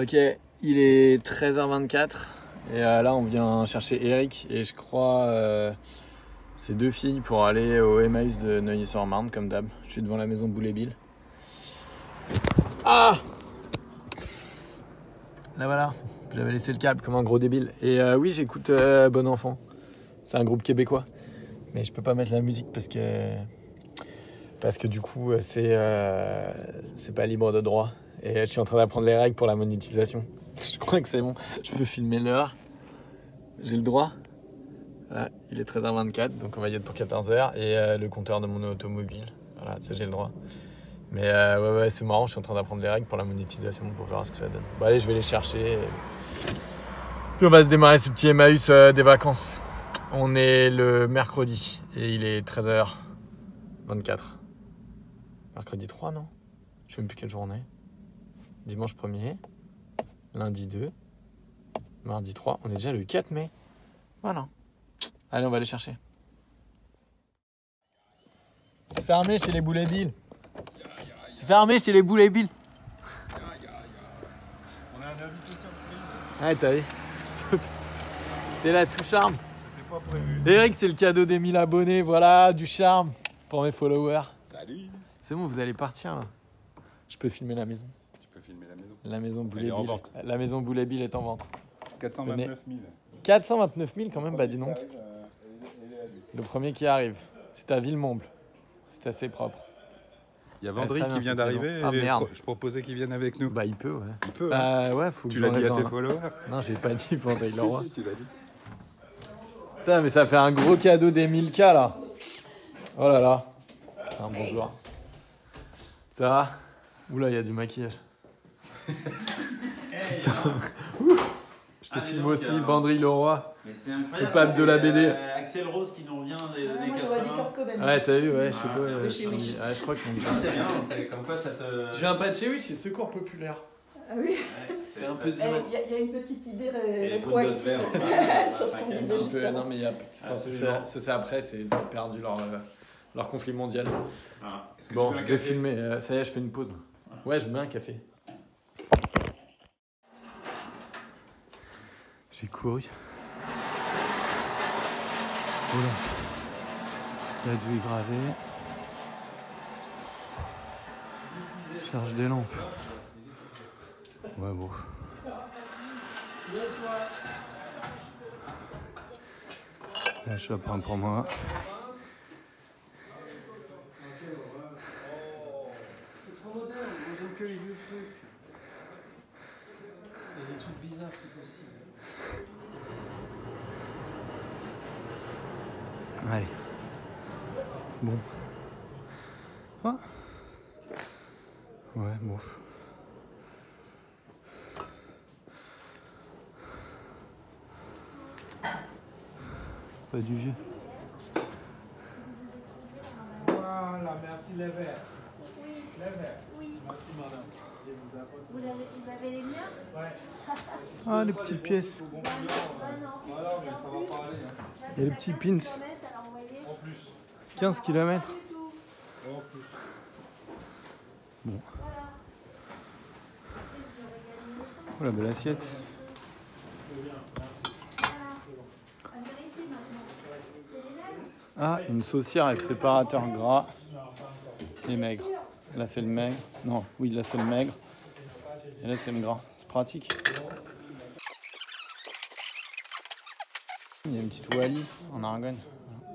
Ok, il est 13h24 et là on vient chercher Eric et je crois c'est 2 filles pour aller au Emmaüs de Neuilly-sur-Marne comme d'hab. Je suis devant la maison Boulet Bill. Ah! Là voilà, j'avais laissé le câble comme un gros débile. Et oui, j'écoute Bon Enfant. C'est un groupe québécois. Mais je peux pas mettre la musique parce que du coup c'est pas libre de droit. Et je suis en train d'apprendre les règles pour la monétisation. Je crois que c'est bon. Je peux filmer l'heure. J'ai le droit. Voilà, il est 13h24, donc on va y être pour 14h. Et le compteur de mon automobile. Voilà, ça j'ai le droit. Mais ouais, c'est marrant, je suis en train d'apprendre les règles pour la monétisation pour voir ce que ça donne. Bon allez, je vais les chercher. Puis on va se démarrer ce petit Emmaüs des vacances. On est le mercredi et il est 13h24. Mercredi 3, non? Je sais même plus quelle journée. Dimanche 1er, lundi 2, mardi 3. On est déjà le 4 mai. Voilà. Allez, on va les chercher. C'est fermé chez les Boulet Bill. C'est fermé chez les Boulet Bill. On a un invité surprise. Ouais, t'as vu. T'es là, tout charme. C'était pas prévu. Eric, c'est le cadeau des 1000 abonnés. Voilà, du charme pour mes followers. Salut. C'est bon, vous allez partir là. Je peux filmer la maison. Tu peux filmer la maison. La maison Boulet Elle est en Bill. vente. La maison Boulet Bill est en vente. 429 000. 429 000 quand même, bah dis donc. Le premier qui arrive. C'est à Villemomble. C'est assez propre. Il y a Vendry qui vient d'arriver. Ah merde. Je proposais qu'il vienne avec nous. Bah il peut, ouais. Il peut. Hein. Ouais, faut que Tu je l'as dit à l'enlève tes followers. Non, j'ai pas dit Vendry Leroy. Si, tu l'as dit. Putain, mais ça fait un gros cadeau des 1000K là. Oh là là. Putain, bonjour. Ça va? Oula, il y a du maquillage. Je te filme aussi, Vendry Leroy. Mais c'est incroyable. Le pape de la BD. Axel Rose qui nous revient des années Moi j'aurais dit 80. Kurt Cobain. Ouais, t'as vu, ouais, je sais pas. de chez Wish. Ouais, je crois que c'est Ah, c'est bien, c'est comme quoi ça te. Je viens pas de chez Wish, c'est Secours Populaire. Ah oui. C'est un peu Il y a une petite idée les rétroactive boules de verre. sur ce qu'on Un disait Un petit juste peu, avant. non mais il y a, enfin, c'est après, c'est ils ont perdu leur conflit mondial. Ah. Est-ce que Bon, tu veux je un vais café filmer, ça y est, je fais une pause. Ouais, je mets un café. J'ai couru. Voilà. La douille gravée. Charge des lampes. Ouais, bon. Là, je vais prendre pour moi. C'est trop moderne, ils ont que les vieux trucs. Il y a des trucs bizarres, c'est possible. Allez. Bon. Ah. Ouais, bon. Pas du vieux. Voilà, merci les verres. Oui, Les verres. oui. Merci madame. Je vous apporte. Vous avez les miens? Ouais. Ah, les petites pièces. Au bon client, voilà, mais ça va pas aller. Hein. Et les petits pins. En plus. 15 km. En plus. Bon. Oh la belle assiette. Ah, une saucière avec séparateur gras et maigre. Là c'est le maigre. Non, oui, là c'est le maigre. Et là c'est le gras. C'est pratique. Il y a une petite Wally en argonne.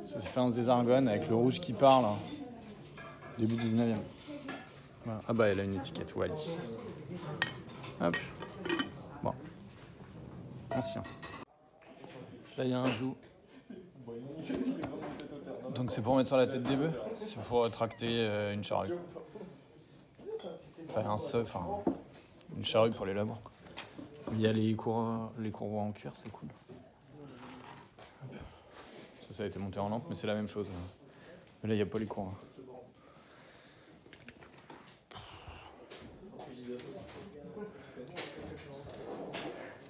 Ça se fait en des argonnes avec le rouge qui part là. Début 19e. Voilà. Ah bah elle a une étiquette Wally. Hop. Bon. Ancien. Là il y a un joug. Donc c'est pour mettre sur la tête des bœufs. C'est pour tracter une charrue. Enfin une charrue pour les labours. Quoi. Il y a les courroies en cuir, c'est cool. Hop. Ça a été monté en lampe, mais c'est la même chose. Mais là il n'y a pas les courroies.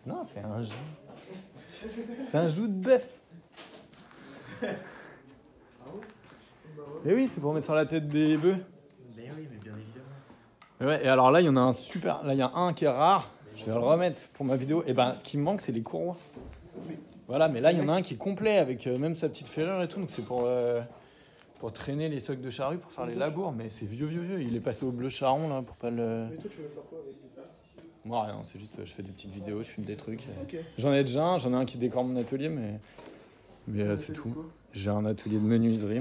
Non, c'est un joug. C'est un joug de bœuf. Et oui, c'est pour mettre sur la tête des bœufs. Mais oui, mais bien évidemment. Et ouais, et alors là, il y en a un super. Là, il y a un qui est rare. Je vais le remettre pour ma vidéo. Et ben, ce qui me manque, c'est les courroies. Voilà, mais là, il y en a un qui est complet avec même sa petite ferrure et tout. Donc, c'est pour traîner les socs de charrue, pour faire les labours. Mais c'est vieux. Il est passé au bleu charron, là, pour pas le... Mais toi, tu veux faire quoi avec tes Moi, rien, c'est juste, je fais des petites vidéos, je filme des trucs. Ok. J'en ai déjà un, j'en ai un qui décore mon atelier, mais c'est tout. J'ai un atelier de menuiserie.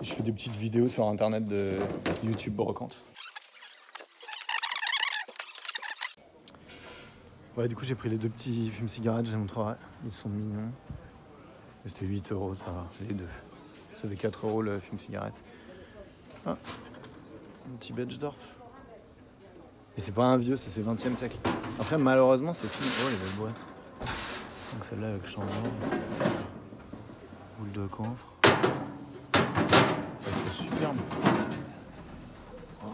Je fais des petites vidéos sur internet de YouTube brocante. Ouais, du coup, j'ai pris les deux petits fumes-cigarettes, je les montrerai. Ils sont mignons. C'était 8 €, ça va, les deux. Ça fait 4 € le fume-cigarette. Ah, un petit Betzdorf. Et c'est pas un vieux, c'est 20e siècle. Après, malheureusement, c'est fini. Oh, les belles boîtes. Donc celle-là avec chambord. Boule de camphre. C'est superbe. Wow.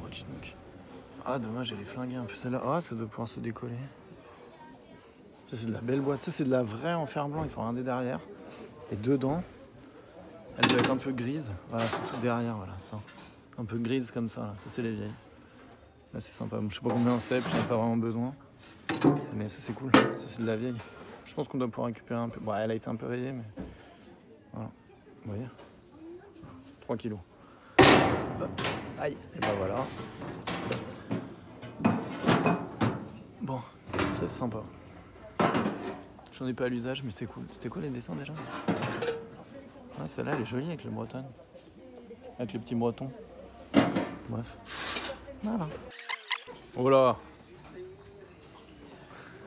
Ok, donc. Ah, dommage, elle est flinguée un peu celle-là. Ah, ça doit pouvoir se décoller. Ça, c'est de la belle boîte. Ça, c'est de la vraie en fer blanc. Il faut regarder derrière. Et dedans, elle doit être un peu grise. Voilà, surtout derrière, voilà, ça. Un peu grise comme ça, là. Ça, c'est les vieilles. Là, c'est sympa. Je sais pas combien c'est, puis j'en ai pas vraiment besoin. Mais ça, c'est cool. Ça, c'est de la vieille. Je pense qu'on doit pouvoir récupérer un peu. Bon, elle a été un peu rayée, mais. Voilà. Vous voyez 3 kilos. Hop. Aïe. Et ben voilà. Bon, ça, c'est sympa. J'en ai pas à l'usage, mais c'était cool. C'était quoi les dessins déjà? Ah, celle-là, elle est jolie avec le breton. Avec le petit breton. Bref. Voilà. Oh là.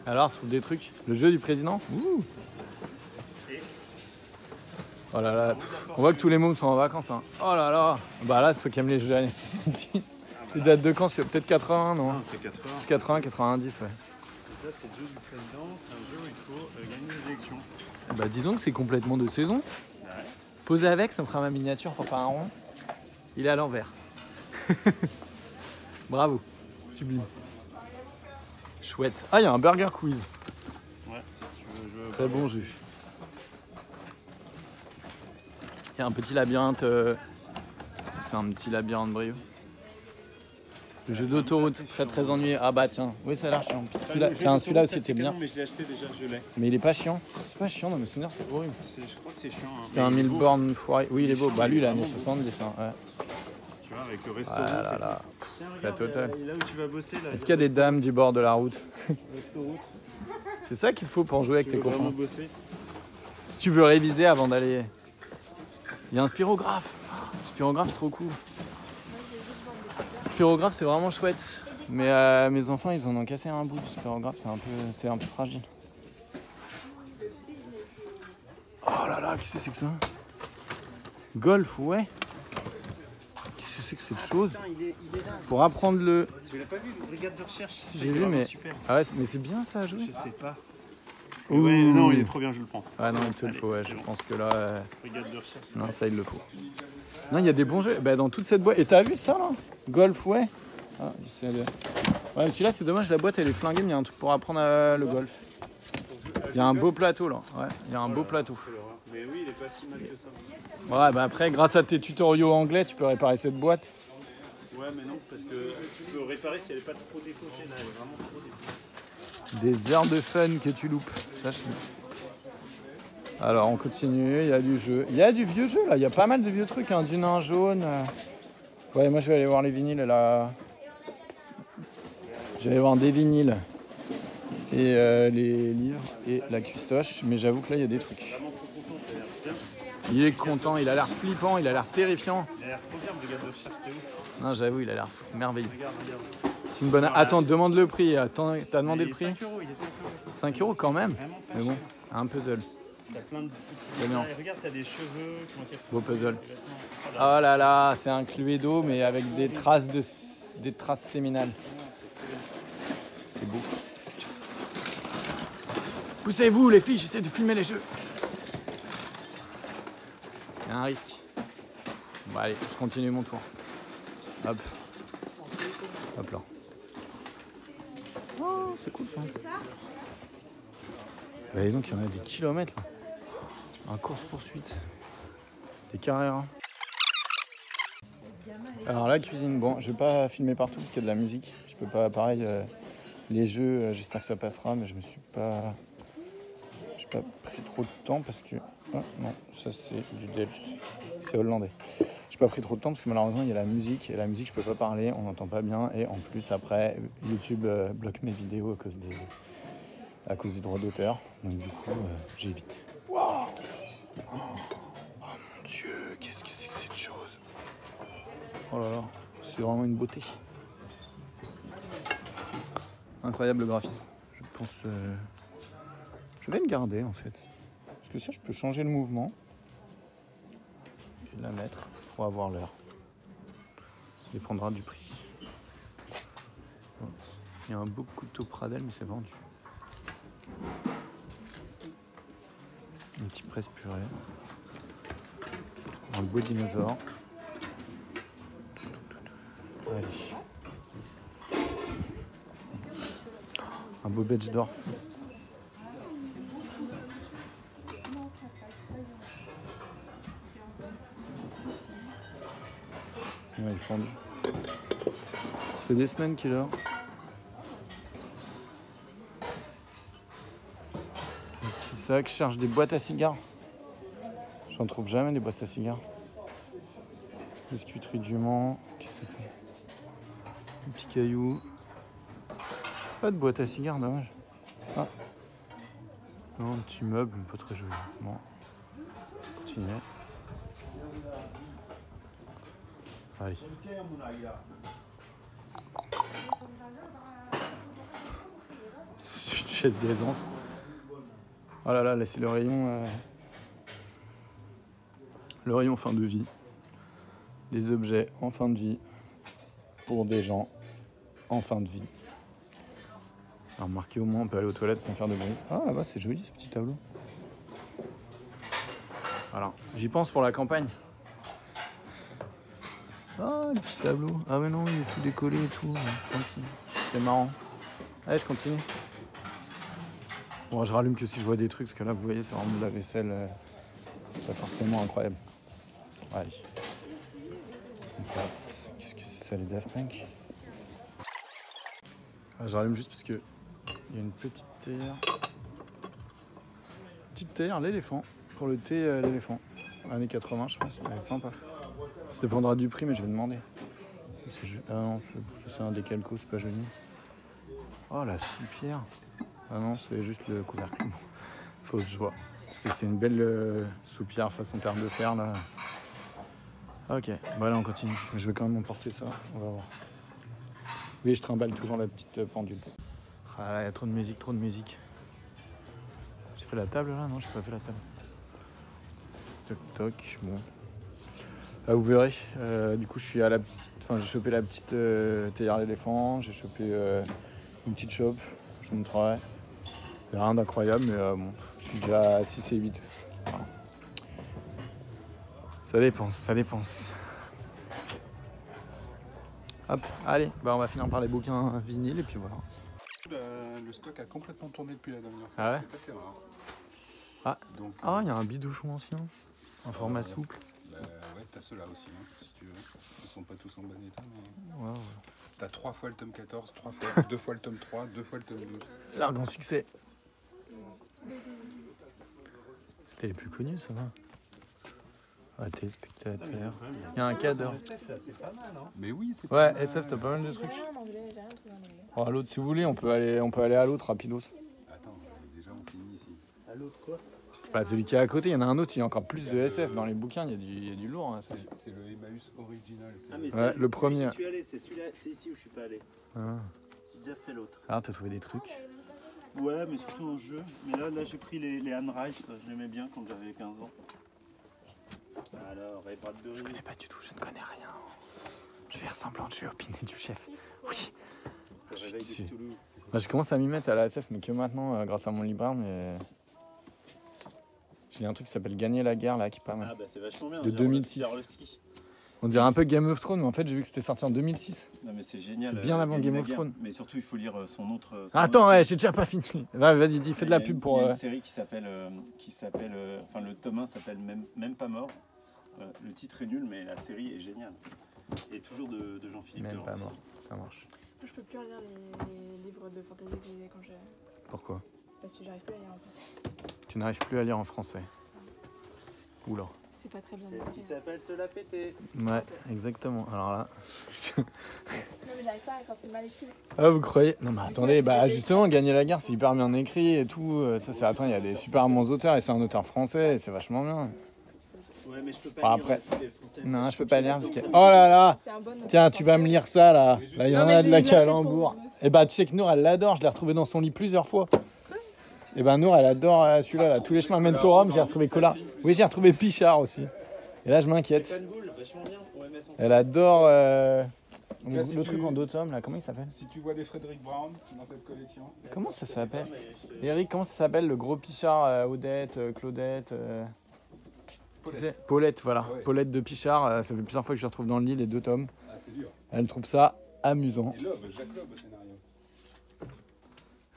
Alors, trouve des trucs. Le jeu du président. Ouh. Oh là là. On voit que tous les mômes sont en vacances. Hein. Oh là là. Bah là, toi qui aimes les jeux des années 70. Il date de quand? C'est peut-être 80, non? Non, c'est 80. C'est 80, 90, ouais. Ça, c'est le jeu du président. C'est un jeu où il faut gagner les élections. Bah dis donc, c'est complètement de saison. Ouais. Poser avec, ça me fera ma miniature pour faire un rond. Il est à l'envers. Bravo. Sublime. Chouette. Ah, il y a un burger quiz. Ouais, si tu veux jouer au Très bon jeu. Il y a un petit labyrinthe. Ça, c'est un petit labyrinthe brio. Le jeu d'autoroute, très ennuyé. Ah bah tiens, oui, ça a l'air chiant. Celui-là aussi était bien. Mais je l'ai acheté déjà, je l'ai. Mais il est pas chiant. C'est pas chiant, dans mes souvenirs, c'est horrible. Je crois que c'est chiant. Hein. C'était un 1000 bornes foiré. Oui, il est beau. Bah lui, il a années 70. Hein. Ouais. Tu vois, avec le restaurant. Ah là là. Tiens, La regarde, totale. là où tu vas bosser. Là, Est-ce qu'il y a des dames du bord de la route? Restaurant. C'est ça qu'il faut pour jouer avec tes copains. Bosser. Si tu veux réviser avant d'aller. Il y a un spirographe. Le spirographe, c'est trop cool. Le spirographe, c'est vraiment chouette. Mais mes enfants, ils en ont cassé un bout du spirographe. C'est un peu fragile. Oh là là, qu'est-ce que c'est que ça? Golf, ouais. Qu'est-ce que c'est que cette chose? Faut apprendre le... Tu l'as pas vu, le brigade de recherche? J'ai vu, mais... Super. Ah ouais, mais c'est bien ça à jouer. Je sais pas. Ouh. Ouais, non, il est trop bien, je le prends. Ah non, il te le faut, ouais. Je pense que là... Brigade de recherche. Non, ça, il le faut. Non, il y a des bons jeux. Bah, dans toute cette boîte. Et t'as vu ça, là? Golf, ouais. Ah, ouais, celui-là, c'est dommage, la boîte, elle est flinguée, mais il y a un truc pour apprendre le golf. Il y a un beau plateau, là. Ouais, il y a un beau plateau. Mais oui, il est pas si mal que ça. Ouais, bah après, grâce à tes tutoriaux anglais, tu peux réparer cette boîte. Ouais, mais non, parce que tu peux réparer si elle est pas trop défaussée. Là, elle est vraiment trop défaussée. Des heures de fun que tu loupes, sache-le. Alors, on continue, il y a du jeu. Il y a du vieux jeu, là. Il y a pas mal de vieux trucs, hein. Du nain jaune. Ouais, moi, je vais aller voir les vinyles, là. Je vais aller voir des vinyles. Et les livres et la custoche. Mais j'avoue que là, il y a des trucs. Il est content, il a l'air flippant, il a l'air terrifiant. Il a l'air trop bien, le brigade de recherche, c'était ouf. Non, j'avoue, il a l'air merveilleux. Regarde. C'est une bonne... Attends, demande le prix. Attends, t'as demandé le prix? 5 €, il est 5 €. 5 € quand même. Vraiment pas Mais bon, cher. un puzzle. T'as plein de C'est bien. Regarde, t'as des cheveux qui ont été Beau puzzle. Oh Oh là là, c'est un Cluedo, mais avec des traces séminales. C'est beau. Poussez-vous, les filles, j'essaie de filmer les jeux. Il y a un risque. Bon, allez, je continue mon tour. Hop. Hop là. Oh, c'est cool ça. Bah, et donc, il y en a des kilomètres là. Un course-poursuite. Des carrères. Alors la cuisine, bon, je vais pas filmer partout parce qu'il y a de la musique. Je peux pas, pareil, les jeux, j'espère que ça passera, mais j'ai pas pris trop de temps parce que... Oh, non, ça c'est du Delft, c'est hollandais. J'ai pas pris trop de temps parce que malheureusement il y a la musique, et la musique je peux pas parler, on n'entend pas bien, et en plus après YouTube bloque mes vidéos à cause des droits d'auteur, donc du coup j'évite. Waouh! Oh mon Dieu, qu'est-ce que c'est que cette chose? Oh là là, c'est vraiment une beauté. Incroyable le graphisme. Je pense... je vais le garder en fait. Parce que ça, je peux changer le mouvement. Et la mettre pour avoir l'heure. Ça dépendra du prix. Il y a un beau couteau Pradel, mais c'est vendu. Un petit presse-purée. Un beau dinosaure. Allez. Un beau Betchdorf. Ouais, il est fendu. Ça fait des semaines qu'il est là. Un petit sac, je cherche des boîtes à cigares. J'en trouve jamais des boîtes à cigares. Biscuiterie du Mans. Qu'est-ce que c'était? Un petit caillou. Pas de boîte à cigares, dommage. Ah. Non, un petit meuble, pas très joli. Bon. Continuez. Allez. C'est une chaise d'aisance. Oh là là, là c'est le rayon fin de vie. Des objets en fin de vie pour des gens en fin de vie. Alors marqué au moins on peut aller aux toilettes sans faire de bruit. Ah là-bas c'est joli ce petit tableau. Voilà, j'y pense pour la campagne. Ah, le petit tableau. Ah mais non, il est tout décollé et tout. Tranquille. C'est marrant. Allez, je continue. Bon, je rallume que si je vois des trucs, parce que là, vous voyez, c'est vraiment de la vaisselle. C'est forcément incroyable. Allez. On passe. Qu'est-ce que c'est ça, les Daft Punk? Ah, je rallume juste parce que il y a une petite théière. Petite théière, l'éléphant. Pour le thé, l'éléphant. Années 80, je pense. Elle est sympa. Ça dépendra du prix, mais je vais demander. Ça, ah non, c'est un décalco, c'est pas joli. Oh, la soupière. Ah non, c'est juste le couvercle. Faut que je vois. C'est une belle soupière façon terre de fer, là. Ok, bah là, on continue. Je vais quand même emporter ça. On va voir. Oui, je trimballe toujours la petite pendule. Ah, il y a trop de musique, trop de musique. J'ai fait la table, là? Non, j'ai pas fait la table. Toc, toc, bon. Ah, vous verrez, du coup je suis à la petite, enfin j'ai chopé la petite théière d'éléphant, j'ai chopé une petite chope, je vous montrerai. Il n'y a rien d'incroyable, mais bon, je suis déjà à 6 et 8. Voilà. Ça dépense, ça dépense. Hop, allez, bah on va finir par les bouquins vinyles et puis voilà. Le stock a complètement tourné depuis la dernière fois. Ah ouais? C'est assez rare. Ah, Donc, ah, il y a un bidouchon ancien, un format souple. Ouais, t'as ceux-là aussi, hein, si tu veux. Ils sont pas tous en bon état, mais... Ouais, ouais. T'as 3 fois le tome 14, 2 fois le tome 3, 2 fois le tome 12. C'est un grand succès. C'était les plus connus, ça va. Ah, téléspectateurs. Il y a un cadre. C'est pas mal, hein. Mais oui, c'est Ouais, pas... SF, t'as pas mal de trucs. J'ai rien en anglais, j'ai rien trouvé en anglais. Oh, à l'autre, si vous voulez, on peut aller à l'autre, rapidos. Attends, déjà on finit ici. À l'autre quoi? Bah, celui qui est à côté, il y en a un autre, il y a encore plus de SF dans les bouquins, il y a du lourd. Hein, C'est le Emmaüs original. Ah, mais Ouais, le premier. J'y suis allé, c'est celui-là, c'est ici où je suis pas allé. Ah. J'ai déjà fait l'autre. Alors, t'as trouvé des trucs? Ouais, mais surtout en jeu. Mais là j'ai pris les Anne Rice, je l'aimais bien quand j'avais 15 ans. Alors, et Bradbury. Je connais pas du tout, je ne connais rien. Je vais ressemblant, je vais opiner du chef. Oui. Le réveil de Cthulhu. Bah, je commence à m'y mettre à la SF, mais que maintenant, grâce à mon libraire, mais... J'ai un truc qui s'appelle Gagner la guerre, là, qui est pas mal. Ah bah c'est vachement bien. De 2006. On dirait un peu Game of Thrones, mais en fait, j'ai vu que c'était sorti en 2006. Non mais c'est génial. C'est bien avant Game of Thrones. Mais surtout, il faut lire son autre... Attends, ouais, j'ai déjà pas fini. Vas-y, dis, fais de la pub pour... Il y a une série qui s'appelle... enfin, le tome 1 s'appelle même pas mort. Le titre est nul, mais la série est géniale. Et toujours de Jean-Philippe Même Delorme. pas mort, ça marche. Moi, je peux plus relire les livres de fantasy que je lisais quand j'ai. Pourquoi? Parce que j'arrive plus à lire en français. Tu n'arrives plus à lire en français. Oula. C'est pas très bien C'est ce qui écrit. s'appelle se la péter. Ouais, exactement. Alors là. Non, mais j'arrive pas quand c'est mal écrit. Ah, vous croyez? Non, mais attendez, bah justement, Gagner la guerre, c'est hyper bien écrit et tout. Ça, c'est. Attends, il y a des super bons auteurs et c'est un auteur français et c'est vachement bien. Ouais, mais je peux pas Bon, lire après- aussi les français. Non, je peux pas lire parce que. Oh là là! C'est un bon auteur Tiens, tu vas me français. lire ça là. Là, il y en Non, mais a de je la l'achète pour calembour. vous. Et bah, tu sais que Nour, elle l'adore. Je l'ai retrouvé dans son lit plusieurs fois. Et ben Nour, elle adore celui-là, là. Tous les chemins mènent au Rhum. J'ai retrouvé Collard. Oui, j'ai retrouvé Pichard aussi. Et là, je m'inquiète. Stéphane Voul, vachement bien pour MS en Elle adore Tiens, si le tu- truc en deux tomes là. Comment il s'appelle? Si tu vois des Frédéric Brown dans cette collection, Comment ça s'appelle? Eric, comment ça s'appelle le gros Pichard? Odette, Claudette. Tu sais, Paulette, voilà. Ah ouais. Paulette de Pichard. Ça fait plusieurs fois que je retrouve dans le lit les deux tomes. ah, c'est dur. Elle trouve ça amusant. Et Loeb, Jacques Loeb au scénario.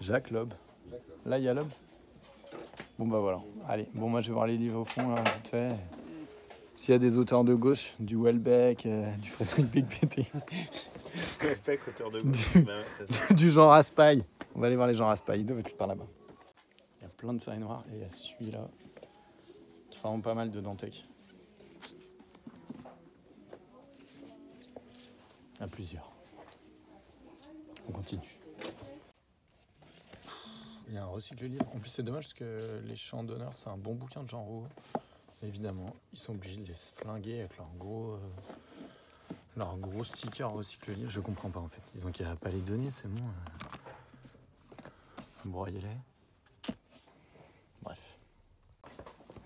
Jacques Loeb. Jacques Loeb. Là, il y a Loeb. Bon, bah voilà. Allez, bon, moi je vais voir les livres au fond, là, vite fait. S'il y a des auteurs de gauche, du Welbeck, du Frédéric Becbété, Welbeck, auteur de Du- Bah ouais, ça, du Jean Raspail. On va aller voir les Jean Raspail, ils doivent être par là-bas. Il y a plein de séries noires et il y a celui-là qui fait vraiment pas mal de Dantec. Il y en a plusieurs. On continue. Il y a un recycle livre. En plus, c'est dommage parce que Les Chants d'honneur, c'est un bon bouquin de Jean Rouault. Évidemment, ils sont obligés de les flinguer avec leur gros sticker recycle livre. Je comprends pas en fait. Ils ont qu'à pas les donner, c'est bon. Broyez-les. Bref.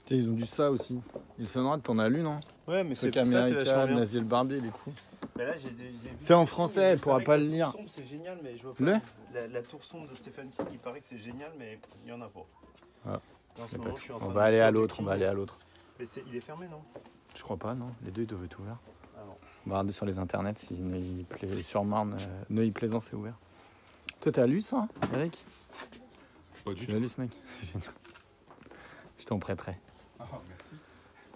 Tu sais, ils ont du ça aussi. Il sonora, t'en as lu, non? Ouais, mais Truc c'est ça, c'est vachement américain, bien. Naziel Barbier, il est cool. Mais là, j'ai vu C'est en des français, films, elle il pourra paraît pas que le la lire. Tour sombre, c'est génial, mais je vois pas. Le La tour sombre de Stephen King, il paraît que c'est génial, mais il y en a pas. Ah. En ce Y a pas moment, de- je suis en train On de va aller faire à du l'autre, on King. va aller à l'autre. Mais il est fermé, non? Je crois pas, non. Les deux, ils doivent être ouverts. Ah non. On va regarder sur les internets si sur Marne, Neuilly-Plaisance est ouvert. Toi, t'as lu ça, Eric? Pas du Tu l'as lu, ce mec? C'est génial. Je t'en prêterai. Ah, merci.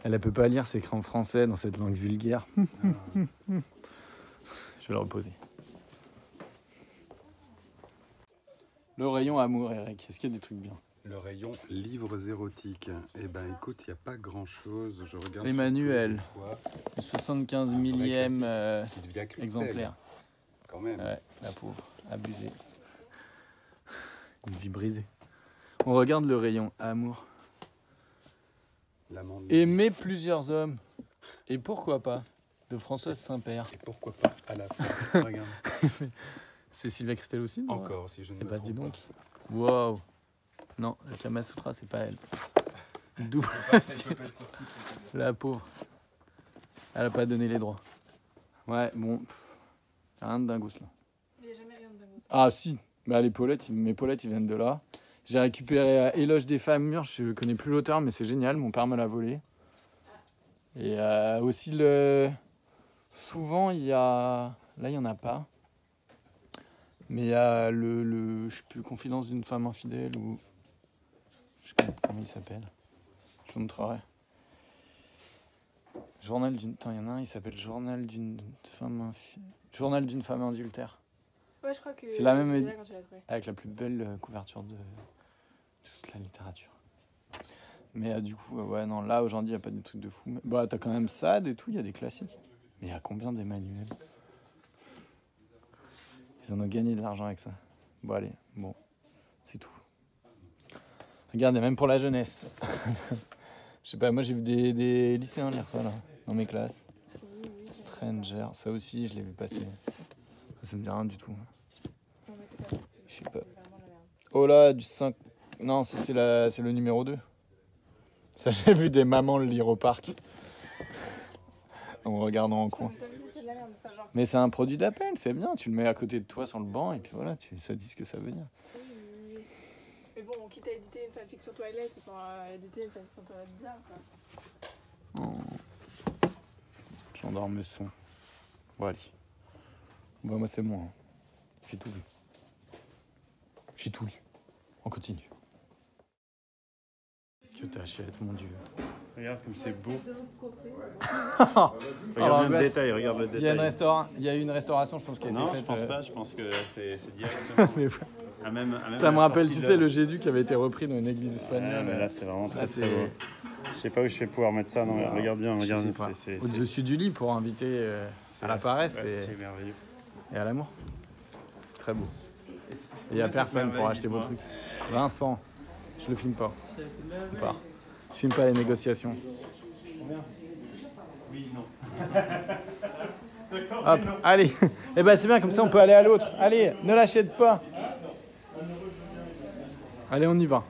Elle peut pas lire, c'est écrit en français dans cette langue vulgaire. Ah, Je vais le reposer. Le rayon amour, Eric. Est-ce qu'il y a des trucs bien? le rayon livres érotiques. Eh ben écoute, il n'y a pas grand-chose. Je regarde. Emmanuel. sur Google, des fois. 75 Un vrai millième classique. Sylvia Christel, exemplaire. Quand même. Ouais, la pauvre, abusée. Une vie brisée. On regarde le rayon amour. L'amant de Aimer plusieurs hommes. Et pourquoi pas? De Françoise Saint-Père. Et pourquoi pas à la fin. Regarde. C'est Sylvia Christel aussi, non? Encore, si je ne Eh me bah trompe dis donc. pas. Wow. Non, le Kama Sutra, c'est pas elle. D'où la pauvre. Elle a pas donné les droits. Ouais, bon. Rien de dingos là. Il n'y a jamais rien de dingue. Ah si, bah, mes Paulettes, ils viennent de là. J'ai récupéré Éloge des femmes mûres, je connais plus l'auteur, mais c'est génial, mon père me l'a volé. Et aussi souvent il y a, là il y en a pas, mais il y a je sais plus, Confidence d'une femme infidèle ou, je sais pas comment il s'appelle, je vous montrerai. Journal d'une, attends, il y en a un, il s'appelle Journal d'une femme Journal d'une femme adultère. Ouais, je crois que C'est la même c'est édi- là quand tu l'as trouvé. Avec la plus belle couverture de toute la littérature. Mais du coup, ouais, non, là aujourd'hui, il n'y a pas des trucs de fou. Mais, bah, t'as quand même Sade et tout, il y a des classiques. Mais il y a combien d'Emmanuel? Ils en ont gagné de l'argent avec ça. Bon, allez, bon, c'est tout. Regardez, même pour la jeunesse. Je sais pas, moi j'ai vu des lycéens lire ça là, dans mes classes. Oui, oui. Stranger, ça aussi, je l'ai vu passer. Ça me dit rien du tout. Non, mais c'est pas ça. Je sais pas. C'est vraiment la merde. Oh là, du 5. Non, ça, c'est le numéro 2. Ça, j'ai vu des mamans le lire au parc. En me regardant en coin. Ça veut dire que c'est de la merde. Enfin, genre, Mais c'est un produit d'appel, c'est bien. Tu le mets à côté de toi sur le banc et puis voilà, ça dit ce que ça veut dire. oui, oui, oui. Mais bon, quitte à éditer une fanfic sur Twilight, autant éditer une fanfic sur Twilight bien, quoi. Oh. J'endorme le son. Bon, allez. Bon, moi, c'est bon. Hein. J'ai tout vu. J'ai tout lu. On continue. que t'achètes, mon Dieu? Regarde comme c'est beau. Alors, Regarde bien bah, le détail, regarde le Il y a détail. il y a eu une restauration, je pense, qui a été Non, faite. je pense pas, je pense que c'est directement. Mais à même ça me la rappelle, sortie tu de- sais, le Jésus qui avait été repris dans une église Ouais, espagnole. mais là c'est vraiment très Là, très c'est- beau. Je sais pas où je vais pouvoir mettre ça, non, mais regarde bien, Je regarde. sais pas. c'est- Au-dessus du lit pour inviter à la paresse ouais, c'est merveilleux. et à l'amour. C'est très beau. Il n'y a personne pour acheter vos trucs. Vincent, je le filme pas. Ou pas. Je filme pas les négociations. Oui, non. Hop, allez. Eh ben c'est bien, comme ça on peut aller à l'autre. Allez, ne l'achète pas. Allez, on y va.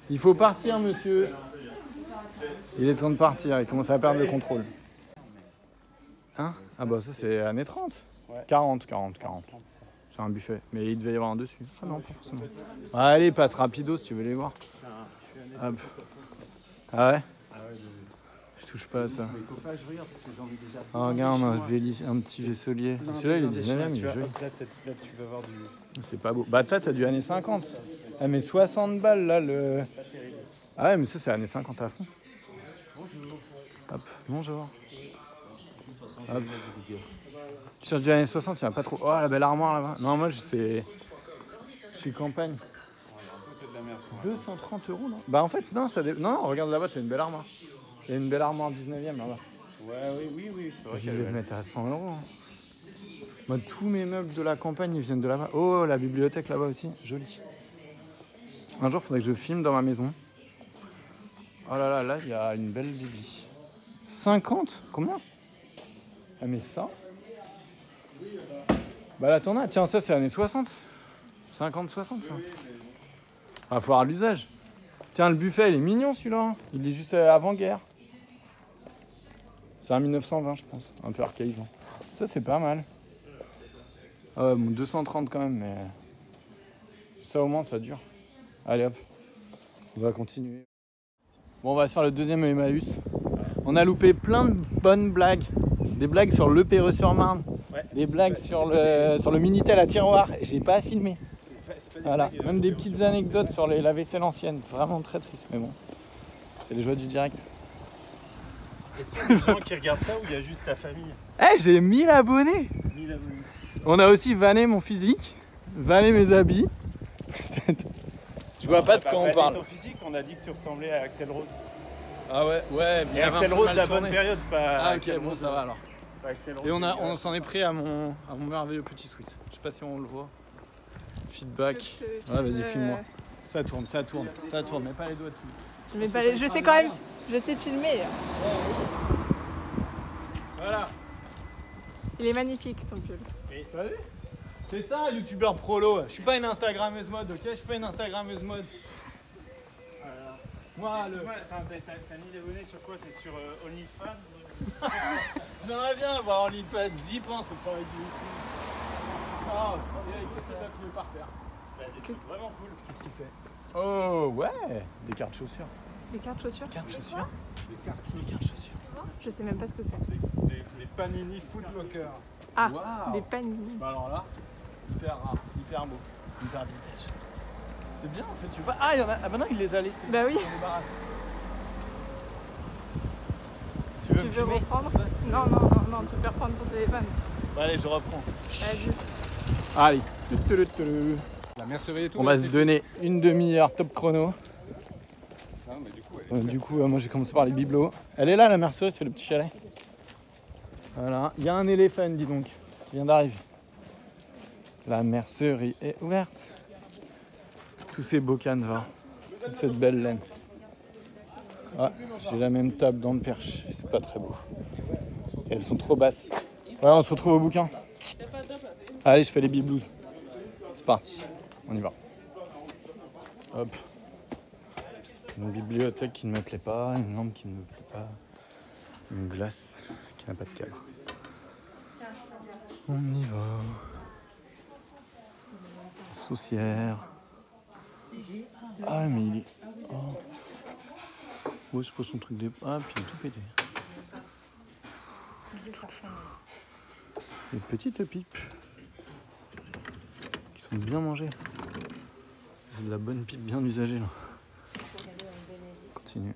Il faut partir, monsieur. Il est temps de partir, il commence à perdre le contrôle. Hein? Ah bah ça c'est années 30. Ouais. 40. C'est un buffet. Mais il devait y avoir un dessus. Ah non, pas forcément. Allez, passe rapido si tu veux les voir. Hop. Ah ouais? Je touche pas à ça. Oh, regarde, un petit vaisselier. Celui-là, il est 19ème, il est joli. Là, tu vas voir du. C'est pas beau. Bah, toi, t'as du années 50. Ah, mais 60 balles, là, le. Ah ouais, mais ça, c'est années 50 à fond. Hop, bonjour. Hop. Tu cherches du années 60, il n'y en a pas trop. Oh, la belle armoire, là-bas. Non, moi, je suis campagne. 230 €, non? Bah, en fait, non, non, regarde là-bas, t'as une belle armoire. Il y a une belle armoire 19ème, là-bas. Ouais, oui, c'est vrai Je qu'elle vais le mettre à 100 €. Moi, tous mes meubles de la campagne, ils viennent de là-bas. Oh, la bibliothèque là-bas aussi, jolie. Un jour, il faudrait que je filme dans ma maison. Oh là là, là, il y a une belle bibli. 50? Combien? Ah, mais ça? Bah là, t'en as. Tiens, ça, c'est années 60. 50, 60, ça. Va falloir l'usage. Tiens, le buffet, il est mignon, celui-là. Il est juste avant-guerre. C'est un 1920, je pense. Un peu archaïsant. Ça, c'est pas mal. Ah ouais, bon, 230 quand même, mais... Ça, au moins, ça dure. Allez, hop. On va continuer. Bon, on va se faire le deuxième Emmaüs. On a loupé plein de bonnes blagues. Des blagues sur Le Perreux-sur-Marne. Ouais, des blagues sur le Minitel à tiroir. Et j'ai pas filmé. Voilà, même des petites anecdotes sur la vaisselle ancienne. Vraiment très triste, mais bon. C'est les joies du direct. Est-ce qu'il y a des gens qui regardent ça ou il y a juste ta famille? Eh, j'ai 1000 abonnés. 1000 abonnés. On a aussi vanné mon physique, vanné mes habits. Je vois pas de quoi on parle. Ton physique, on a dit que tu ressemblais à Axel Rose. Ah ouais, ouais. Et Axel Rose, la bonne période, pas. Ah ok, Axel bon Rose, ça va alors. pas Axel Rose, Et on s'en est pris à mon merveilleux petit sweat. Je sais pas si on le voit. Feedback. Ouais, vas-y, filme-moi. Ça tourne, mets pas les doigts dessus. Je sais quand même, je sais filmer. Voilà. Il est magnifique ton pull. T'as vu? C'est ça, youtubeur prolo. Je suis pas une Instagrammeuse mode, ok? Je suis pas une Instagrammeuse mode. Moi, Excuse-moi, t'as 1000 abonnés sur quoi? C'est sur OnlyFans? J'aimerais bien avoir OnlyFans, j'y pense au travail du YouTube. Oh, Eric, qu'est-ce que t'as trouvé par terre? Des trucs vraiment cool. Qu'est-ce que c'est? Oh, ouais, des cartes chaussures. Des cartes chaussures? Cartes chaussures? Des cartes chaussures. Je sais même pas ce que c'est. Les Panini Footlocker. Ah, Waouh. des panini. Bah alors là, hyper rare, hyper beau, hyper vintage. C'est bien en fait, tu veux pas... Ah, il y en a... Ah bah non, il les a laissés. Bah oui. On débarrasse. Tu veux Tu me veux filmer? reprendre? C'est ça Non, tu peux reprendre ton téléphone. Bah allez, je reprends. Vas-y. Allez. La mercerie et tout. On va se donner une demi-heure top chrono. Ah, mais du coup, Moi j'ai commencé par les bibelots. Elle est là la mercerie, c'est le petit chalet. Voilà, il y a un éléphant, dis donc. Il vient d'arriver. La mercerie est ouverte. Tous ces beaux canevas, toute cette belle laine. Ah, j'ai la même table dans le perche, c'est pas très beau. Et elles sont trop basses. Ouais, on se retrouve au bouquin. Allez, je fais les biblouz. C'est parti, on y va. Hop. Une bibliothèque qui ne me plaît pas, une lampe qui ne me plaît pas, une glace qui n'a pas de cadre. On y va. Saucière. Ah mais il est... Oh. Où est-ce que son truc de... Ah puis il est tout pété. Des petites pipes qui sont bien mangées. C'est de la bonne pipe bien usagée là. Continue.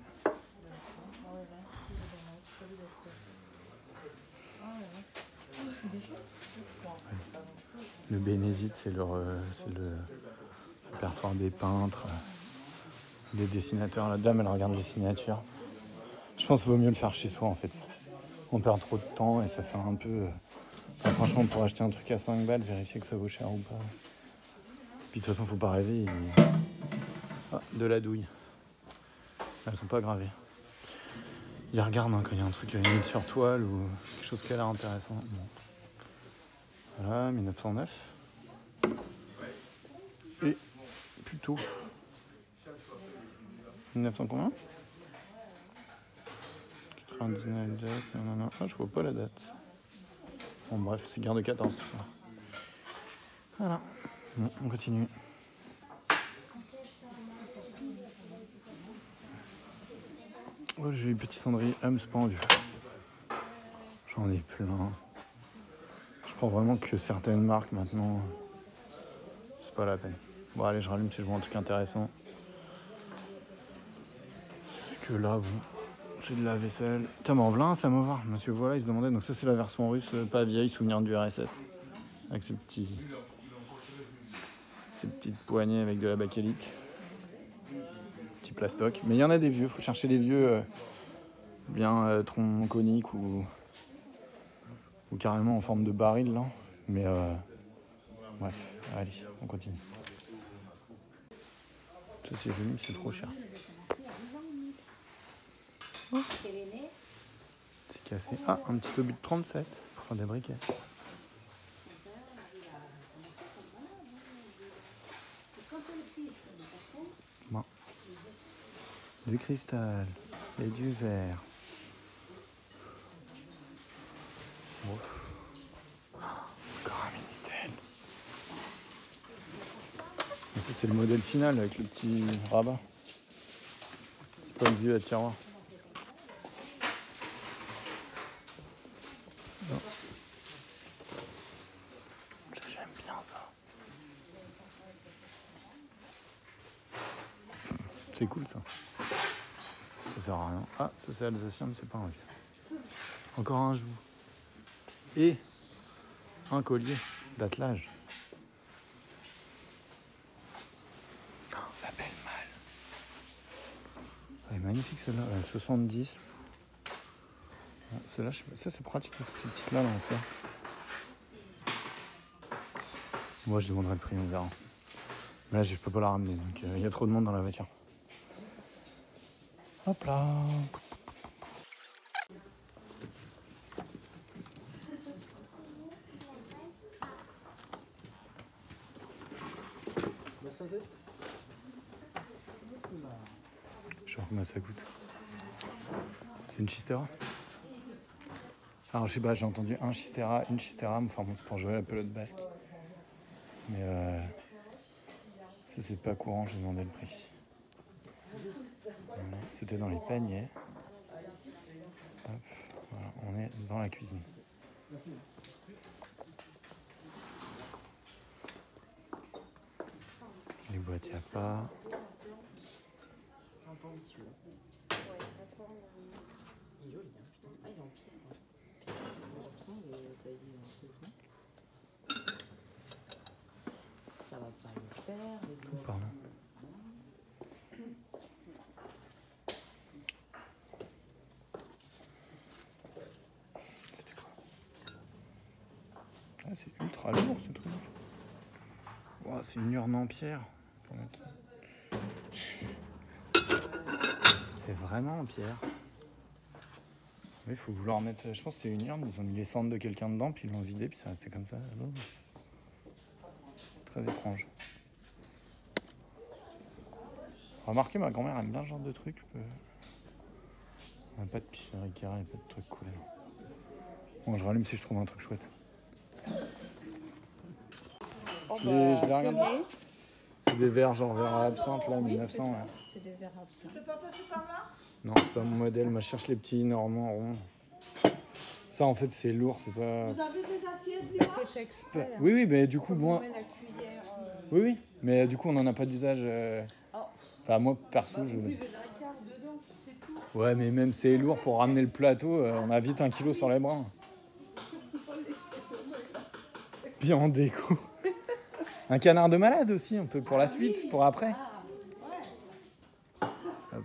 Le bénézite, c'est le répertoire des peintres, des dessinateurs. La dame, elle regarde les signatures. Je pense qu'il vaut mieux le faire chez soi en fait. On perd trop de temps et ça fait un peu... Enfin, franchement, pour acheter un truc à 5 balles, vérifier que ça vaut cher ou pas. Puis de toute façon, faut pas rêver. Ah, de la douille. Elles sont pas gravées. Il regarde quand il y a un truc limite sur toile ou quelque chose qui a l'air intéressant. Bon. Voilà, 1909. Et plutôt 1900 combien 99 date, non. Ah, je vois pas la date. Bon bref, c'est guerre de 14 tout ça. Voilà. Bon, on continue. Oh, j'ai eu petit cendrier âme pendu. J'en ai plein. Je prends vraiment que certaines marques maintenant. C'est pas la peine. Bon allez, je rallume si je vois un truc intéressant. Parce que là, bon, c'est de la vaisselle. Putain, mais en voilà un samovar. Monsieur voilà, il se demandait. Donc ça, c'est la version russe, pas vieille, souvenir du RSS. Avec ces petites poignées avec de la bakélite. Petit plastoc. Mais il y en a des vieux. Faut chercher des vieux bien tronc conique ou carrément en forme de baril là. Mais bref, allez, on continue. Ça c'est joli, c'est trop cher. Oh. C'est cassé. Ah, un petit obus de 37 pour faire des briquets. Bon. Du cristal et du verre. Bon. Encore un Minitel. Mais ça c'est le modèle final avec le petit rabat. C'est pas le vieux à tiroir. Non. J'aime bien ça. C'est cool ça. Ça sert à rien. Ah, ça c'est alsacien mais c'est pas un vieux. Encore un joug. Et un collier d'attelage. Oh, la belle malle. Elle est magnifique celle-là, 70. Celle-là, ça c'est pratique, ces petites-là là en fer. Moi je demanderai le prix, on verra. Mais là je peux pas la ramener, donc il y a trop de monde dans la voiture. Hop là. Je vois combien ça coûte. C'est une chistera. Alors je sais pas, j'ai entendu un chistera, une chistera, enfin bon c'est pour jouer à la pelote basque. Mais ça c'est pas courant, j'ai demandé le prix. Voilà, c'était dans les paniers. Hop, voilà, on est dans la cuisine. Les boîtes, il n'y a pas. Ça va pas le faire. Pardon. C'était quoi? Ah, c'est ultra lourd ce truc. Wow, c'est une urne en pierre. C'est vraiment en pierre. Oui, il faut vouloir mettre. Je pense que c'est une urne, ils ont mis les cendres de quelqu'un dedans, puis ils l'ont vidé, puis ça restait comme ça. Très étrange. Remarquez, ma grand-mère aime bien ce genre de truc. On n'a pas de picherie carré, pas de trucs cool. Bon, je rallume si je trouve un truc chouette. Je les regarde. C'est des verres genre verre à absinthe, là, 1900. Là. C'est des verres absents. Tu peux pas passer par là? Non, c'est pas mon modèle. Moi, je cherche les petits normands ronds. Ça, en fait, c'est lourd, c'est pas... Vous avez des assiettes là? C'est fait exprès. Oui, oui, mais du coup, moi... On met la cuillère. Oui, oui. Mais du coup, on n'en a pas d'usage. Enfin, moi, perso, je... Ouais, mais même c'est lourd pour ramener le plateau, on a vite 1 kilo sur les bras. Bien en déco. Un canard de malade aussi, un peu pour la suite, pour après. Hop.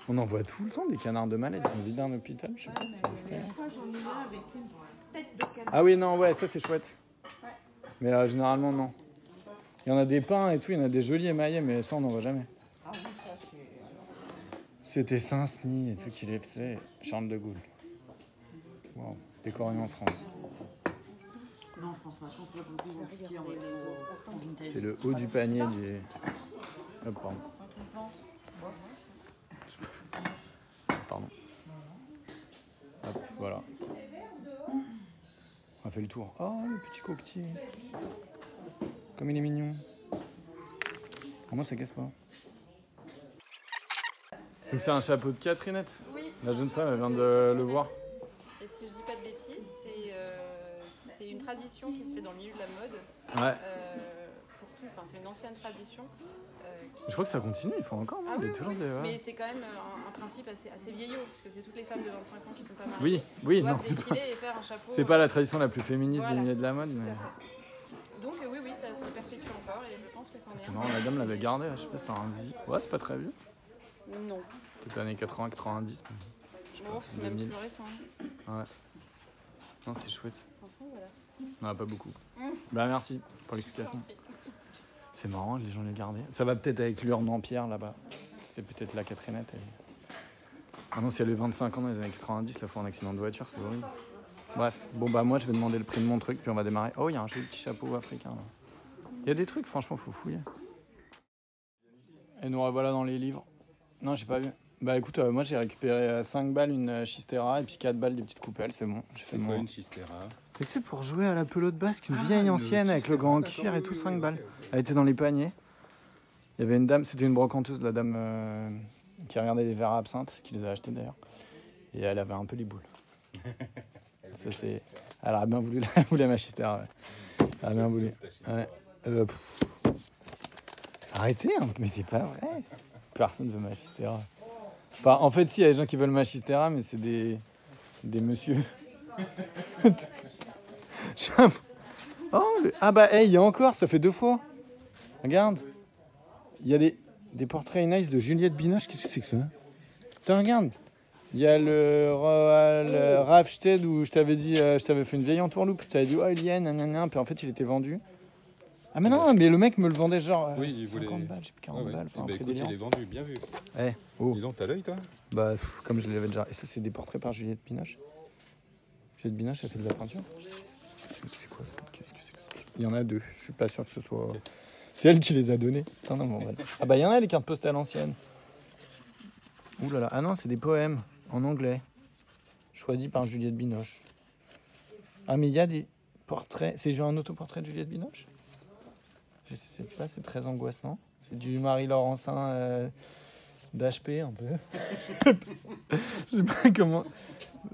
On en voit tout le temps des canards de malade, ils sont vidés d'un hôpital, je sais pas si je fais. Ah oui, non, ouais, ça c'est chouette. Mais généralement, non. Il y en a des peints et tout, il y en a des jolis émaillés, mais ça on n'en voit jamais. C'était Saint-Denis et tout qui les faisait, Charles de Gaulle. Wow, décoré en France. Non, je pense pas. Je pense que beaucoup vont skier en vintage. C'est le haut du panier du... Hop, pardon. Pardon. Hop, voilà. On a fait le tour. Oh, le petit coquetier. Comme il est mignon. Pour moi, ça casse pas. Donc c'est un chapeau de Catherinette. Oui. La jeune femme, elle vient de le voir. Et si je dis pas de bêtises, c'est une tradition qui se fait dans le milieu de la mode. Ouais. Pour tout, enfin, c'est une ancienne tradition. Je crois que ça continue, ils font encore. Ah Il y a oui, toujours des... ouais. Mais c'est quand même un principe assez vieillot, parce que c'est toutes les femmes de 25 ans qui sont pas mariées. Oui, oui, non, doivent c'est pas... défiler et faire un chapeau. C'est pas la tradition la plus féministe Voilà. du milieu de la mode, mais... Donc oui, ça se perpétue encore et je pense que c'en est C'est un. marrant, la dame l'avait gardé, je sais pas si c'est un vieux. Ouais, c'est pas très vieux. Non. Peut-être années 80, 90. Bon, même 2000. plus récent. Ouais. Non, c'est chouette. Enfin, voilà. Non, pas beaucoup. Bah merci pour l'explication. C'est marrant, les gens les gardaient. Ça va peut-être avec l'urne en pierre là-bas. C'était peut-être la Catherinette. Ah non, si elle a 25 ans dans les années 90, là, faut un accident de voiture, c'est horrible. Bref, bon bah moi je vais demander le prix de mon truc, puis on va démarrer. Oh, il y a un joli petit chapeau africain là. Il y a des trucs, franchement, faut fouiller. Et nous revoilà dans les livres. Non, j'ai pas vu. Bah écoute, moi j'ai récupéré 5 balles une Chistera et puis 4 balles des petites coupelles, c'est bon. J'ai fait C'est quoi mon... une Chistera? C'est que c'est pour jouer à la pelote basque, une Ah, vieille une ancienne avec le Chistera, grand d'accord, cuir et oui, tout, oui, 5 oui, balles. ok, ok. Elle était dans les paniers. Il y avait une dame, c'était une brocanteuse, la dame qui regardait les verres à absinthe, qui les a achetés d'ailleurs. Et elle avait un peu les boules. Ça, c'est... Elle a bien voulu, elle voulait ma Chistera, ouais. Elle a bien voulu. Ouais. Arrêtez, hein, mais c'est pas vrai. Personne veut ma Chistera. Enfin, en fait, si, il y a des gens qui veulent ma Chistera, mais c'est des messieurs. Ah bah, hey, il y a encore, ça fait 2 fois. Regarde. Il y a des portraits nice de Juliette Binoche. Qu'est-ce que c'est que ça? Putain, regarde. Il y a le Rafstead où je t'avais dit, je t'avais fait une vieille entourloupe. Je t'avais dit, oh, il y a, nanana. Puis en fait, il était vendu. Ah, mais non, mais le mec me le vendait genre Oui, il 50 voulait- balles, je sais plus, 40 Ouais, ouais. balles. Eh Enfin, ben, un prix écoute, délirant. il est vendu, bien vu. Eh, oh. Dis donc, t'as l'œil toi? Bah, comme je l'avais déjà. Et ça, c'est des portraits par Juliette Binoche. Juliette Binoche, elle fait de la peinture. C'est quoi ça? Qu'est-ce que c'est que ça? Il y en a 2. Je suis pas sûr que ce soit. C'est elle qui les a donnés. Putain, non, bon, voilà. Ah, bah, il y en a des cartes postales anciennes. Ouh là là. Ah non, c'est des poèmes en anglais. Choisis par Juliette Binoche. Ah, mais il y a des portraits. C'est genre un autoportrait de Juliette Binoche? Je sais pas, c'est très angoissant. C'est du Marie-Laurencin d'HP un peu. Je sais pas comment.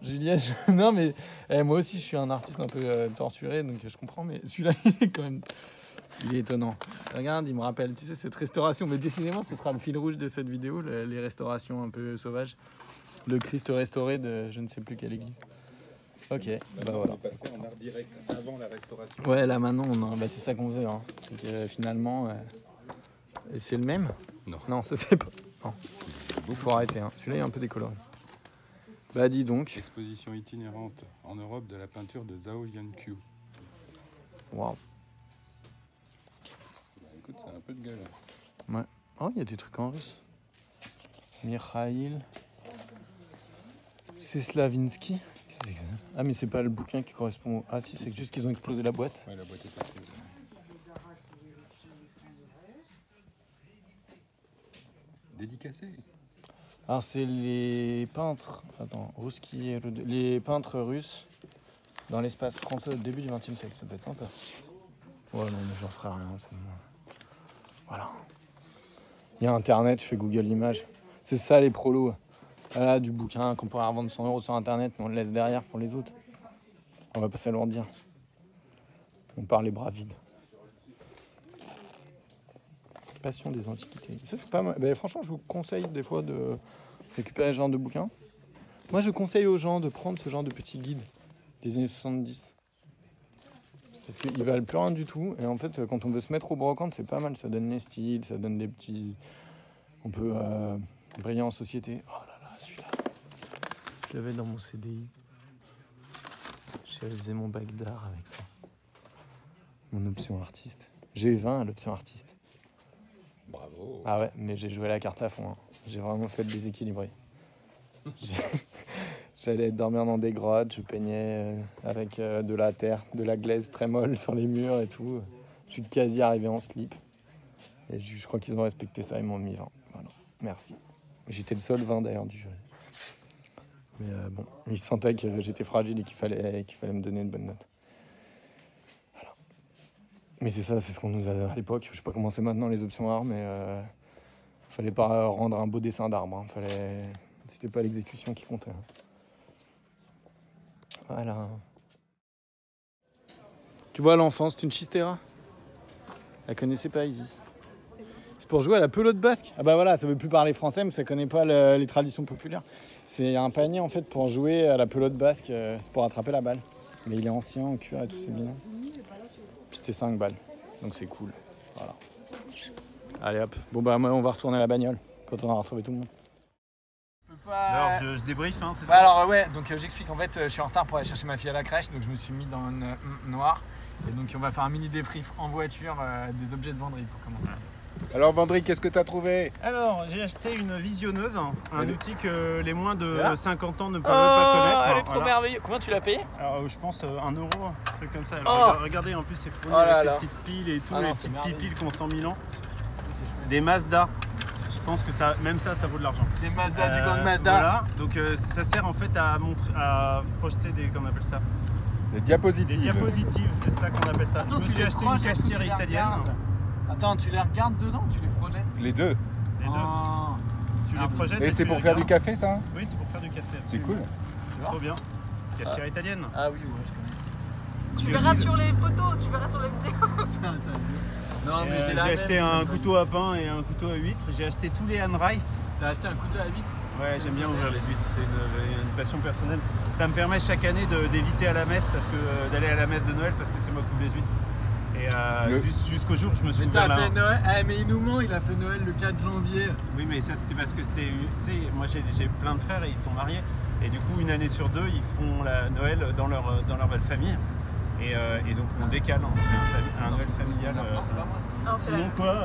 Juliette, non mais moi aussi je suis un artiste un peu torturé donc je comprends, mais celui-là il est quand même. Il est étonnant. Regarde, il me rappelle, tu sais, cette restauration. Mais décidément, ce sera le fil rouge de cette vidéo, les restaurations un peu sauvages. Le Christ restauré de je ne sais plus quelle église. Ok, bah voilà. On est passé en art direct avant la restauration. Ouais, là maintenant, bah, c'est ça qu'on veut. Hein. C'est que finalement, c'est le même? Non. Non, ça c'est pas. Non. Il faut arrêter. Hein. Celui-là il est un peu décoloré. Bah dis donc. Exposition itinérante en Europe de la peinture de Zhao Yanqiu. Waouh. Bah, écoute, c'est un peu de gueule. Ouais. Oh, il y a des trucs en russe. Mikhail Seslavinsky. Qu'est-ce que c'est que ça? Ah, mais c'est pas le bouquin qui correspond. Ah, si, c'est juste qu'ils ont explosé la boîte. Ouais, la boîte est partie. Dédicacé. Alors, c'est les peintres. Attends, les peintres russes dans l'espace français au début du XXe siècle. Ça peut être sympa. Ouais, non, mais j'en ferai rien. C'est bon. Voilà. Il y a Internet, je fais Google Images. C'est ça les prolos. Voilà, du bouquin qu'on pourrait revendre 100 € sur Internet, mais on le laisse derrière pour les autres. On va pas s'alourdir. On part les bras vides. passion des antiquités. Ça, c'est pas mal. Ben, franchement, je vous conseille des fois de récupérer ce genre de bouquins. Moi, je conseille aux gens de prendre ce genre de petits guides des années 70. Parce qu'ils valent plus rien du tout. Et en fait, quand on veut se mettre au brocante, c'est pas mal. Ça donne les styles, ça donne des petits... On peut briller en société. Oh là là, celui-là. Je l'avais dans mon CDI. J'ai réalisé mon bac d'art avec ça. Mon option artiste. J'ai eu 20 à l'option artiste. Bravo. Ah ouais, mais j'ai joué la carte à fond. Hein. J'ai vraiment fait le déséquilibré. J'allais dormir dans des grottes, je peignais avec de la terre, de la glaise très molle sur les murs et tout. Je suis quasi arrivé en slip. Et je crois qu'ils ont respecté ça, ils m'ont mis 20. Voilà. Merci. J'étais le seul 20 d'ailleurs du jeu. Mais bon, ils sentaient que j'étais fragile et qu'il fallait me donner une bonne note. Voilà. Mais c'est ça, c'est ce qu'on nous a à l'époque. Je sais pas comment c'est maintenant les options arts, mais fallait pas rendre un beau dessin d'arbre. Hein. C'était pas l'exécution qui comptait. Hein. Voilà. Tu vois, l'enfant, c'est une chistera. Elle connaissait pas Isis. C'est pour jouer à la pelote basque. Ah bah voilà, ça veut plus parler français, mais ça connaît pas les traditions populaires. C'est un panier en fait pour jouer à la pelote basque, c'est pour attraper la balle. Mais il est ancien, en cuir et tout, c'est bien. Puis c'était 5 balles, donc c'est cool. Voilà. Allez hop. Bon bah moi on va retourner à la bagnole quand on aura retrouvé tout le monde. Alors je débrief, hein, c'est Bah ça. alors ouais, donc j'explique en fait, je suis en retard pour aller chercher ma fille à la crèche, donc je me suis mis dans une noire. Et donc on va faire un mini débrief en voiture des objets de venderie pour commencer. Alors Vendry, qu'est-ce que tu as trouvé? Alors j'ai acheté une visionneuse, un outil que les moins de 50 ans ne peuvent Oh, pas connaître. elle est trop Voilà. merveilleuse. Comment tu l'as payée? Alors je pense 1 €, un truc comme ça. Alors, regardez, en plus c'est fourni Oh là avec là. les petites piles et tout, Ah non, les c'est petites merveilleux. piles qui ont 100 000 ans. Des Mazda. Je pense que ça, même ça vaut de l'argent. Des Mazda, du gang Mazda. Voilà, donc ça sert en fait à projeter des, comment on appelle ça, Les diapositives. des diapositives, c'est ça qu'on appelle ça. Attends, je me suis acheté une cafetière italienne. Attends, tu les regardes dedans ou tu les projettes? Les deux. Les deux. Oh. Tu les projettes Et c'est tu pour les faire du regardes. café ça? Oui, c'est pour faire du café. C'est absolument. cool. C'est trop bien. Cafetière italienne. Ah oui, ouais, je connais. Tu Et verras aussi- sur les photos, tu verras sur la vidéo. Non, Et, mais j'ai j'ai acheté un couteau à pain et un couteau à huîtres. J'ai acheté tous les Anne Rice. T'as acheté un couteau à huîtres? Ouais, j'aime bien ouvrir les huîtres, c'est une passion personnelle. Ça me permet chaque année d'éviter à la messe, d'aller à la messe de Noël parce que c'est moi qui ouvre les huîtres. Et jusqu'au jour où je me suis Mais ouvert t'as la... fait Noël. Eh, mais il nous ment, il a fait Noël le 4 janvier. Oui, mais ça c'était parce que c'était... Tu sais, moi j'ai plein de frères et ils sont mariés. Et du coup, une année sur deux, ils font la Noël dans leur belle famille. Et donc on décale, on se fait un Noël familial. Non, c'est Sinon quoi,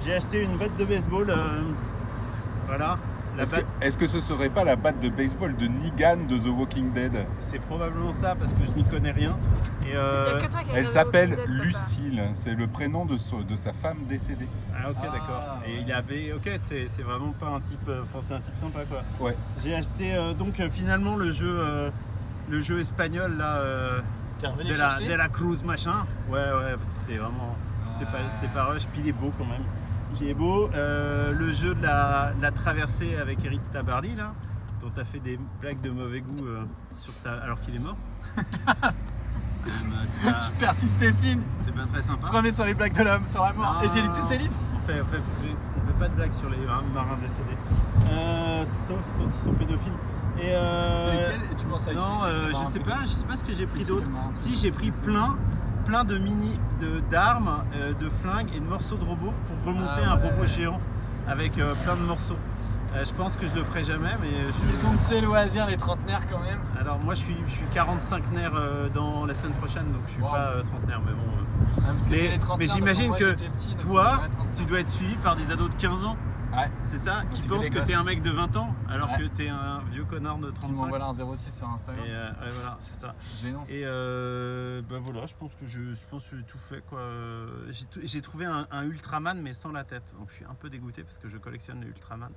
j'ai acheté une batte de baseball. Voilà. La batte, Est-ce que ce serait pas la batte de baseball de Negan de The Walking Dead? c'est probablement ça parce que je n'y connais rien. Et Il n'y a que toi qui Elle regarde s'appelle The Walking Dead, papa. Lucille, c'est le prénom de sa femme décédée. Ah ok Ah, d'accord. Et il avait ok c'est vraiment pas un type enfin c'est un type sympa quoi. Ouais. J'ai acheté donc finalement le jeu espagnol là T'es revenu de chercher la Cruz machin. Ouais c'était vraiment c'était pas rush puis il est beau quand même. Il est beau. Le jeu de la traversée avec Eric Tabarly là dont t'as fait des blagues de mauvais goût sur ça alors qu'il est mort. Je persiste et signe. C'est pas très sympa. Premier sur les blagues de l'homme sur la mort. Et j'ai lu tous ses livres. On fait pas de blagues sur les marins décédés. Sauf quand ils sont pédophiles. Et C'est lesquels et tu penses à qui? non, C'est je sais pas ce que j'ai C'est pris qui, d'autre. le marrant? Si j'ai pris plein de d'armes, de flingues et de morceaux de robots pour remonter Ah un ouais. robot géant avec plein de morceaux. Je pense que je le ferai jamais, mais Ils ont de ces loisirs, les trentenaires quand même. alors moi je suis 45 nerfs dans la semaine prochaine, donc je suis Wow. pas trentenaire, mais bon. Parce que Mais- j'ai les trentenaires, mais donc j'imagine moi, que j'étais petit, donc toi, c'est vrai, trentenaire. Tu dois être suivi par des ados de 15 ans. Ouais. C'est ça, qui C'est que pensent des que t'es gosses. un mec de 20 ans alors Ouais. que t'es un vieux connard de Qui 35. m'envoie là un 06 sur Instagram. Et ouais, voilà, c'est ça. Gênant. Et bah voilà, je pense que j'ai tout fait quoi. J'ai trouvé un Ultraman mais sans la tête. Donc je suis un peu dégoûté parce que je collectionne les Ultraman.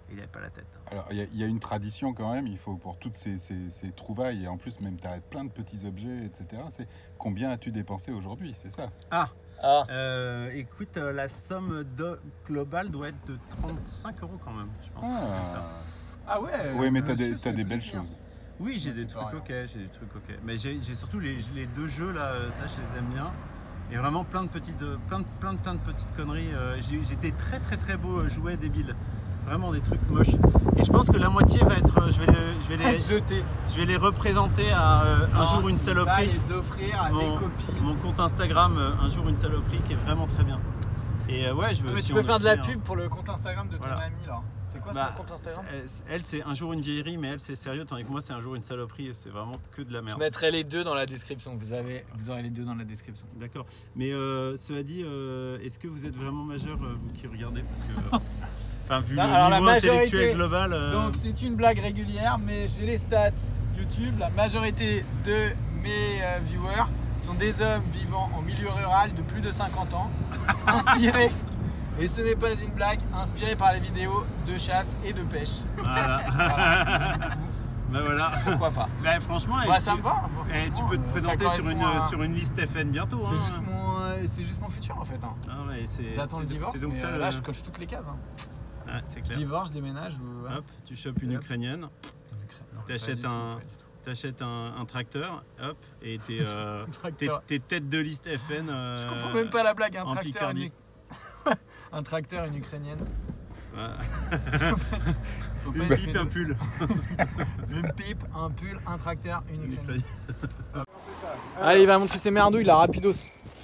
Il n'avait pas la tête. Alors il y a une tradition quand même, il faut pour toutes ces trouvailles, et en plus même tu as plein de petits objets, etc. C'est combien as-tu dépensé aujourd'hui, c'est ça? Ah. Écoute, la somme globale doit être de 35 € quand même, je pense. Ah ouais. Oui, mais tu as monsieur, ça des fait belles plaisir. choses. Oui, j'ai Ouais, des c'est trucs pareil. ok, Mais j'ai surtout les deux jeux là, ça je les aime bien. Et vraiment plein de petites conneries. J'étais très beaux jouets débiles. Vraiment des trucs moches. Et je pense que la moitié va être. Je vais les représenter à un jour une saloperie. Les offrir à des copines. Mon compte Instagram, un jour une saloperie qui est vraiment très bien. Et ouais, je veux Mais aussi tu peux en faire de la offrir. pub pour le compte Instagram de ton Voilà. ami là. C'est quoi Bah, son compte Instagram? Elle, c'est un jour une vieillerie, mais elle, c'est sérieux. Tandis que moi, c'est un jour une saloperie et c'est vraiment que de la Je merde. mettrai les deux dans la description. Vous aurez les deux dans la description. D'accord. Mais cela dit, est-ce que vous êtes vraiment majeur, vous qui regardez? Parce que. Enfin, vu Non, le alors, la niveau majorité- intellectuel global. Donc c'est une blague régulière, mais j'ai les stats YouTube. La majorité de mes viewers sont des hommes vivant en milieu rural de plus de 50 ans, inspirés, et ce n'est pas une blague, inspirés par les vidéos de chasse et de pêche. Voilà. Voilà. Bah voilà. Pourquoi pas? Bah, franchement, Moi ça me va. Moi, tu franchement, peux te ça présenter correspond à- sur une liste FN bientôt. C'est hein. juste mon futur en fait. Hein. Ah ouais, J'attends le divorce, C'est donc mais ça. là je coche toutes les cases. Hein. Ouais, c'est Je clair. divorce, je déménage. Ouais. Hop, tu chopes une Et hop. ukrainienne, Non, t'achètes pas du tout, un- pas du tout. t'achètes un tracteur, hop, et Tracteur. tes têtes de liste FN. Je comprends même pas la blague, un en tracteur, Picardie. un tracteur, une ukrainienne. Ouais. Faut pas Une être pipe, pédo. un pull. Une pipe, un pull, un tracteur, une ukrainienne. Allez, il va montrer ses merdouilles, là, rapidos.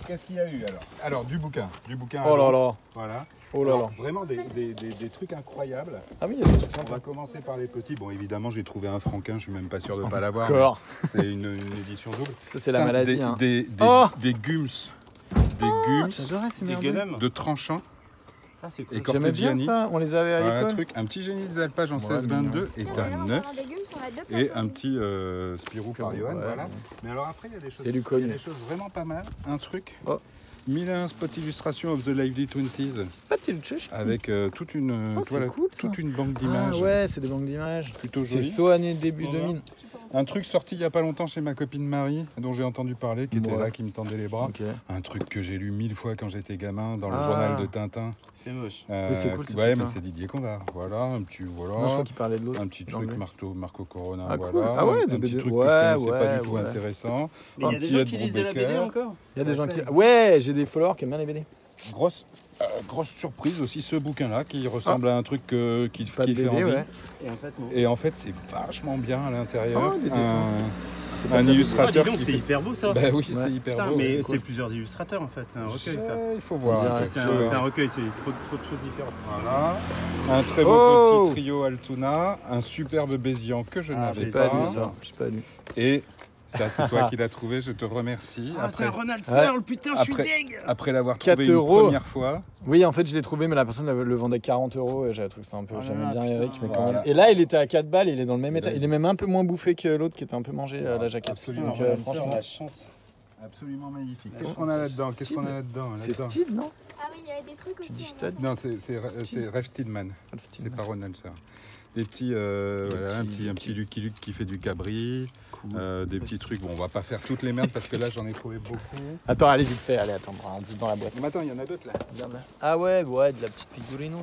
Qu'est-ce qu'il y a eu alors du bouquin. Oh là là, Voilà. oh là là. Alors, vraiment des trucs incroyables. Ah oui, il y a des trucs On sympas. va commencer par les petits. Bon, évidemment, j'ai trouvé un franquin, je suis même pas sûr de ne pas l'avoir. Encore. mais C'est une édition double. Ça, c'est la Putain, maladie. Des, hein. des, des, Oh des gums. Des gums J'adorais ces Des merdouilles. Gueulum. de tranchant Ah, c'est et cool. J'aimais bien Cortegiani. ça, on les avait à Voilà, l'école. truc, un petit génie des alpages en Ouais, 16-22 et Tiens, un d'ailleurs, en 9 parlant des légumes, on a deux et plateaux. un petit Spirou par Johan, Ouais, voilà. ouais. Mais alors après il y a des choses, C'est du connu. il y a des choses vraiment pas mal. Un truc, Oh. 1001 spot illustration of the lively 20s C'est pas Tilchich. avec toute une Oh, c'est cool, ça. toute une banque Ah d'images ouais, c'est des banques d'images. plutôt C'est jolies. saut année début Voilà. 2000. Un truc sorti il y a pas longtemps chez ma copine Marie dont j'ai entendu parler, qui était Ouais. là, qui me tendait les bras. Ok. Un truc que j'ai lu 1000 fois quand j'étais gamin dans le Ah. journal de Tintin. C'est moche. Oui, c'est cool, ce Ouais, mais truc-là. c'est Didier Conrad. Voilà, un petit voilà. Non, je crois qu'il parlait de l'autre. Un petit truc L'anglais. Marco Corona, Ah, cool. voilà. Ah ouais, un des petit BD. truc Ouais, que je connaissais pas ouais, du tout ouais. intéressant. Mais il y Un a des petit gens Ed qui lisent de la BD Brubaker. encore. Il y a des gens ça qui. existe. Ouais, j'ai des followers qui aiment bien les BD. Grosse surprise aussi ce bouquin-là qui ressemble à un truc qui Pas de fait BD, envie. ouais. Et en fait, non. Et en fait, c'est vachement bien à l'intérieur. Oh, des dessins. C'est pas Un de la BD. Ah, dis illustrateur donc, qui c'est fait... hyper beau ça. Bah oui, Ouais. c'est hyper Putain, beau. mais c'est c'est cool. plusieurs illustrateurs en fait, c'est un recueil ça. Ouais, il faut voir. C'est un recueil, c'est trop de choses différentes. Voilà. Un très beau Oh. petit trio Altuna, un superbe Bézian que je n'avais J'ai pas. pas lu ça, j'ai pas lu. Et ça, c'est toi qui l'as trouvé, je te remercie. Ah, c'est un Ronald Ouais. Searle, putain, je suis Après- deg. Après l'avoir 4 trouvé une euros. première fois, Oui, en fait, je l'ai trouvé, mais la personne le vendait 40 euros et j'avais trouvé que c'était un peu. Oh là J'aimais là, bien putain, Eric, mais quand voilà. même. Et là, il était à 4 balles, il est dans le même Et état. là, Il est même un peu moins bouffé que l'autre qui était un peu mangé à la jaquette. Absolument. Donc, Ronald franchement, la chance. absolument magnifique. Ouais, Qu'est-ce qu'on a là-dedans Qu'est-ce qu'on a Steve. là-dedans c'est style, non Ah oui, il y avait des trucs Tu dis aussi. Stud Non, c'est Rev Steedman. C'est pas Ronald ça. Des petits, voilà, un petit Lucky Luke qui fait du cabri, des petits trucs. Bon, on va pas faire toutes les merdes parce que là j'en ai trouvé beaucoup. Attends, allez, vite fait, allez, attends, on bouge dans la boîte. Mais attends, il y en a d'autres là. Regarde là. Ah ouais, ouais, de la petite figurinos.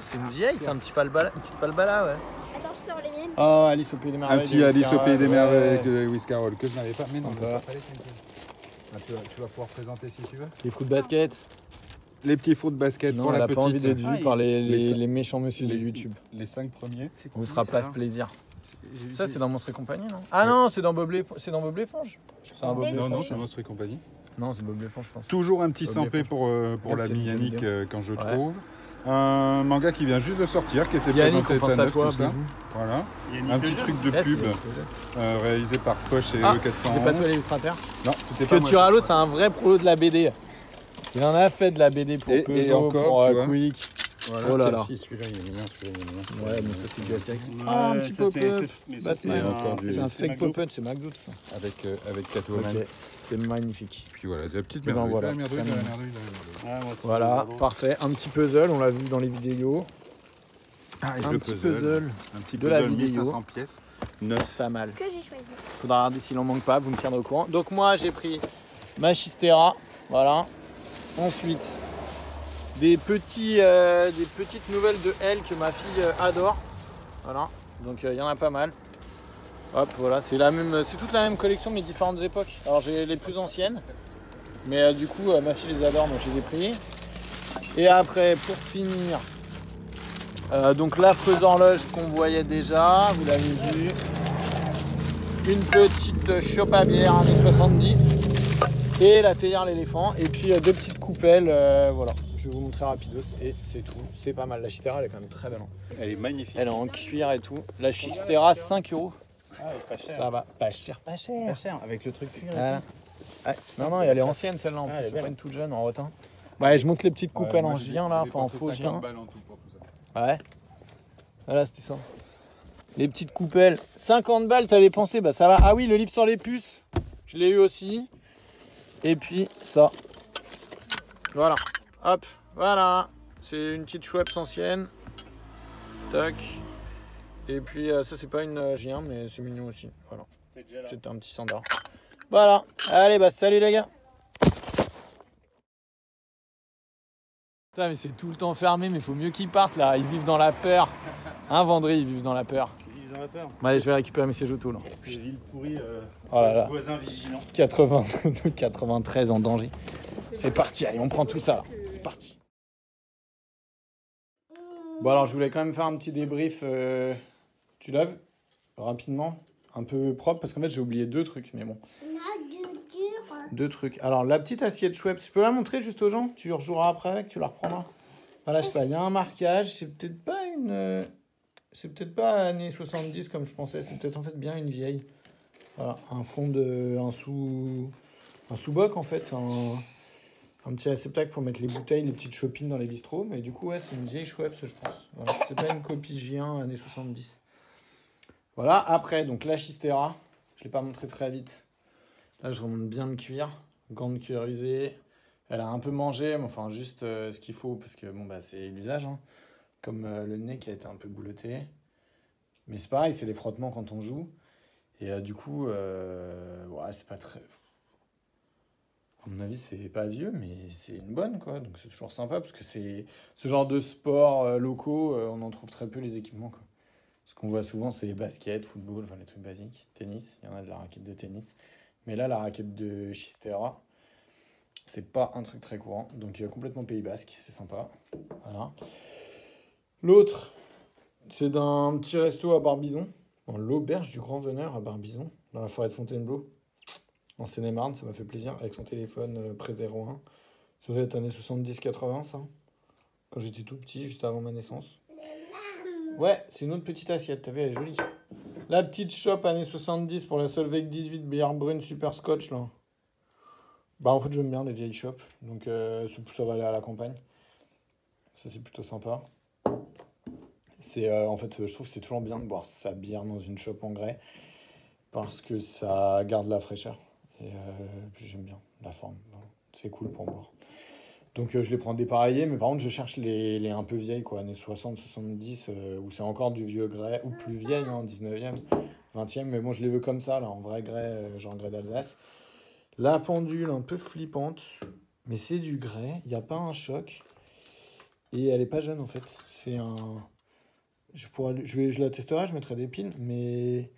C'est une vieille, c'est un petit falbala, une petite falbala, ouais. Attends, je sors les miennes. Oh, Alice au pays des Un merveilles. petit de Alice au Lewis pays des Carroll, merveilles ouais. de Lewis Carroll que je n'avais pas. Mais non, Sympa. ça fallait t'inquiète. Tu vas pouvoir présenter si tu veux. Les fruits de basket. Les petits fruits de basket Non, pour elle la a pas envie petite. d'être vue par les- les méchants monsieur de les- YouTube. Les 5 premiers. On vous fera place plaisir. Ça, c'est dans Monstres et compagnie, non? Ah non, c'est dans Bob l'éponge. C'est dans Bob l'éponge. C'est un Bob Des Non, l'éponge. non, c'est Monstre et compagnie. Non, c'est Bob l'éponge, je pense. Toujours un petit Bob 100p l'éponge. pour Regarde, l'ami c'est une Yannick vidéo. quand je Ouais. trouve. Un manga qui vient juste de sortir, qui était Yannick, présenté on pense à à neuf, toi, tout ça. bisous. Voilà. Yannick Un le petit jeune. truc de Yes, pub c'est- réalisé par Foch et Ah, E411. c'était pas toi l'illustrateur? Non, c'était Parce pas que moi. Turalo, c'est un vrai prolo de la BD. Il en a fait de la BD pour Et Peugeot, encore, pour tu vois. Quick. Voilà, Oh là tiens, là. si, celui-là, il est mignon, celui-là, il est mignon. Ouais, mais ça, c'est du Astérix. Ouais, Ah, un petit ça, c'est- pop-up. mais ça, Batman. encore du- C'est un c'est fake McDo. pop-up, c'est McDo tout ça. Avec Catwoman. Ok, c'est magnifique. Puis voilà, de la petite Et ben merdouille. voilà, de la merdouille, de la très merdouille, de la merdouille. Ouais, moi, Voilà, bravo. parfait. Un petit puzzle, on l'a vu dans les vidéos. Ah, et Un le petit puzzle. puzzle, Un petit de la puzzle vidéo. 1500 pièces. 9. pas mal. Que j'ai choisi. Faudra regarder s'il en manque pas, vous me tiendrez au courant. Donc moi j'ai pris ma Chistera, voilà. Ensuite des petites nouvelles de elle que ma fille adore, voilà. Donc il y en a pas mal. Hop, voilà, c'est toute la même collection mais différentes époques. Alors j'ai les plus anciennes. Mais du coup, ma fille les adore, donc je les ai pris. Et après, pour finir, donc l'affreuse horloge qu'on voyait déjà, vous l'avez vu. Une petite chope à bière années 70. Et la théière l'éléphant. Et puis 2 petites coupelles, voilà. Je vais vous montrer rapidos et c'est tout. C'est pas mal. La Chistera, elle est quand même très belle. Elle est magnifique. Elle est en cuir et tout. La Chistera, 5 €. Ah, elle est pas chère. Ça va. Pas cher, pas cher. Pas cher, avec le truc cuir et Voilà. tout. Ouais. Non, elle est ancienne celle-là en Ah, plus. elle est C'est belle. pas une toute jeune en rotin. Ouais, je monte les petites coupelles moi, en j'ai gien là, enfin en dépensé faux 50 gien. balles en tout pour tout ça. Ouais. Voilà, c'était ça. Les petites coupelles. 50 balles, t'as dépensé, bah ça va. Ah oui, le livre sur les puces, je l'ai eu aussi. Et puis ça. Voilà. Hop, voilà. C'est une petite Schweppes ancienne. Tac. Et puis ça, c'est pas une gien, mais c'est mignon aussi. Voilà. C'était un petit standard. Voilà. Allez, bah salut les gars. Putain, mais c'est tout le temps fermé, mais faut mieux qu'ils partent là. Ils vivent dans la peur. Hein, Vendry, ils vivent dans la peur. Ils ont la peur. Bon, allez, je vais récupérer mes sièges auto là. C'est des villes pourries, Oh là là. voisins vigilants. 93 en danger. C'est parti, allez, on prend tout ça là. C'est parti. Bon, alors je voulais quand même faire un petit débrief. Tu laves rapidement, un peu propre, parce qu'en fait j'ai oublié 2 trucs, mais bon. 2 trucs. Alors la petite assiette Schweppes, tu peux la montrer juste aux gens? Tu rejoueras après avec, tu la reprendras. Voilà, je sais pas, il y a un marquage, c'est peut-être pas une. C'est peut-être pas années 70 comme je pensais, c'est peut-être en fait bien une vieille. Voilà, un fond de. Un sous-boc en fait, un petit réceptacle pour mettre les bouteilles, les petites chopines dans les bistrots. Mais du coup, ouais, c'est une vieille Schweppes, je pense. Voilà, c'est pas une copie Gien années 70. Voilà, après, donc la Chistera, je l'ai pas montré très vite. Là, je remonte bien le cuir, gants de cuir usé. Elle a un peu mangé, mais enfin, juste ce qu'il faut, parce que bon, bah, c'est l'usage, hein. Comme le nez qui a été un peu bouloté. Mais c'est pareil, c'est les frottements quand on joue. Et du coup, ouais, c'est pas très. À mon avis, c'est pas vieux, mais c'est une bonne, quoi. Donc c'est toujours sympa, parce que c'est ce genre de sports locaux, on en trouve très peu les équipements, quoi. Ce qu'on voit souvent, c'est basket, football, enfin les trucs basiques. Tennis, il y en a de la raquette de tennis. Mais là, la raquette de Chistera, c'est pas un truc très courant. Donc complètement Pays Basque, c'est sympa. Voilà. L'autre, c'est d'un petit resto à Barbizon, dans l'auberge du Grand Veneur à Barbizon, dans la forêt de Fontainebleau. En Seine-et-Marne, ça m'a fait plaisir, avec son téléphone près 01. Ça doit être années 70-80, ça. Quand j'étais tout petit, juste avant ma naissance. Ouais, c'est une autre petite assiette, t'as vu, elle est jolie. La petite chope années 70 pour la Solveig 18 bière brune super scotch, là. Bah, en fait, j'aime bien les vieilles chopes, donc ça va aller à la campagne. Ça, c'est plutôt sympa. C'est, en fait, je trouve que c'est toujours bien de boire sa bière dans une chope en grès, parce que ça garde la fraîcheur. Et puis j'aime bien la forme. Voilà. C'est cool pour boire. Donc je les prends dépareillés, mais par contre je cherche les un peu vieilles, quoi, années 60, 70, où c'est encore du vieux grès, ou plus vieilles, hein, 19e, 20e, mais bon je les veux comme ça, là, en vrai grès, genre grès d'Alsace. La pendule un peu flippante, mais c'est du grès, il n'y a pas un choc, et elle est pas jeune en fait. C'est un... Je la testerai, je mettrai des piles, mais...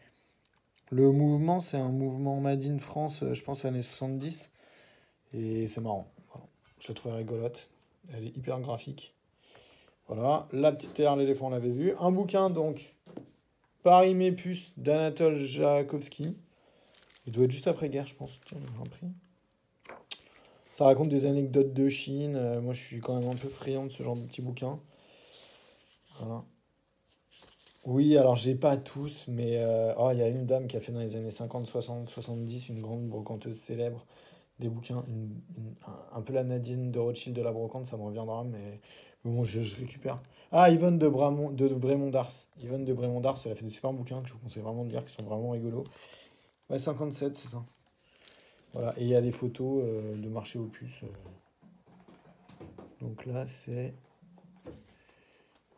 Le mouvement, c'est un mouvement Made in France, je pense, années 70. Et c'est marrant. Voilà. Je la trouvais rigolote. Elle est hyper graphique. Voilà. La petite terre, l'éléphant, on l'avait vu. Un bouquin, donc. Paris Mépus d'Anatole Jakovski. Il doit être juste après-guerre, je pense. Tiens, j'ai un prix. Ça raconte des anecdotes de Chine. Moi, je suis quand même un peu friand de ce genre de petits bouquins. Voilà. Oui, alors j'ai pas tous, mais il y a une dame qui a fait dans les années 50, 60, 70, une grande brocanteuse célèbre, des bouquins, un peu la Nadine de Rothschild de la brocante, ça me reviendra, mais bon, je récupère. Ah, Yvonne de Brémond-d'Ars. Yvonne de Brémond-d'Ars, elle a fait des super bouquins que je vous conseille vraiment de lire, qui sont vraiment rigolos. Ouais, 57, c'est ça. Voilà, et il y a des photos de marché aux puces. Donc là, c'est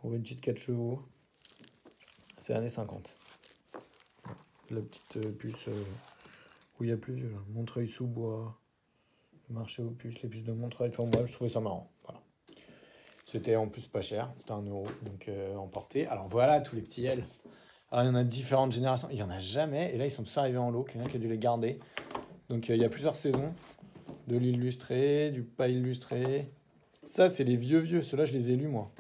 pour une petite 4 chevaux. C'est années 50. La petite puce où il y a plus, Montreuil-sous-Bois, marché aux puces, les puces de Montreuil. Enfin, moi, je trouvais ça marrant. Voilà. C'était en plus pas cher, c'était 1 €, donc emporté. Alors voilà, tous les petits L. Alors il y en a de différentes générations, il n'y en a jamais, et là ils sont tous arrivés en lot, quelqu'un qui a dû les garder. Donc il y a plusieurs saisons. De l'illustré, du pas illustré. Ça, c'est les vieux. Ceux-là, je les ai lus, moi.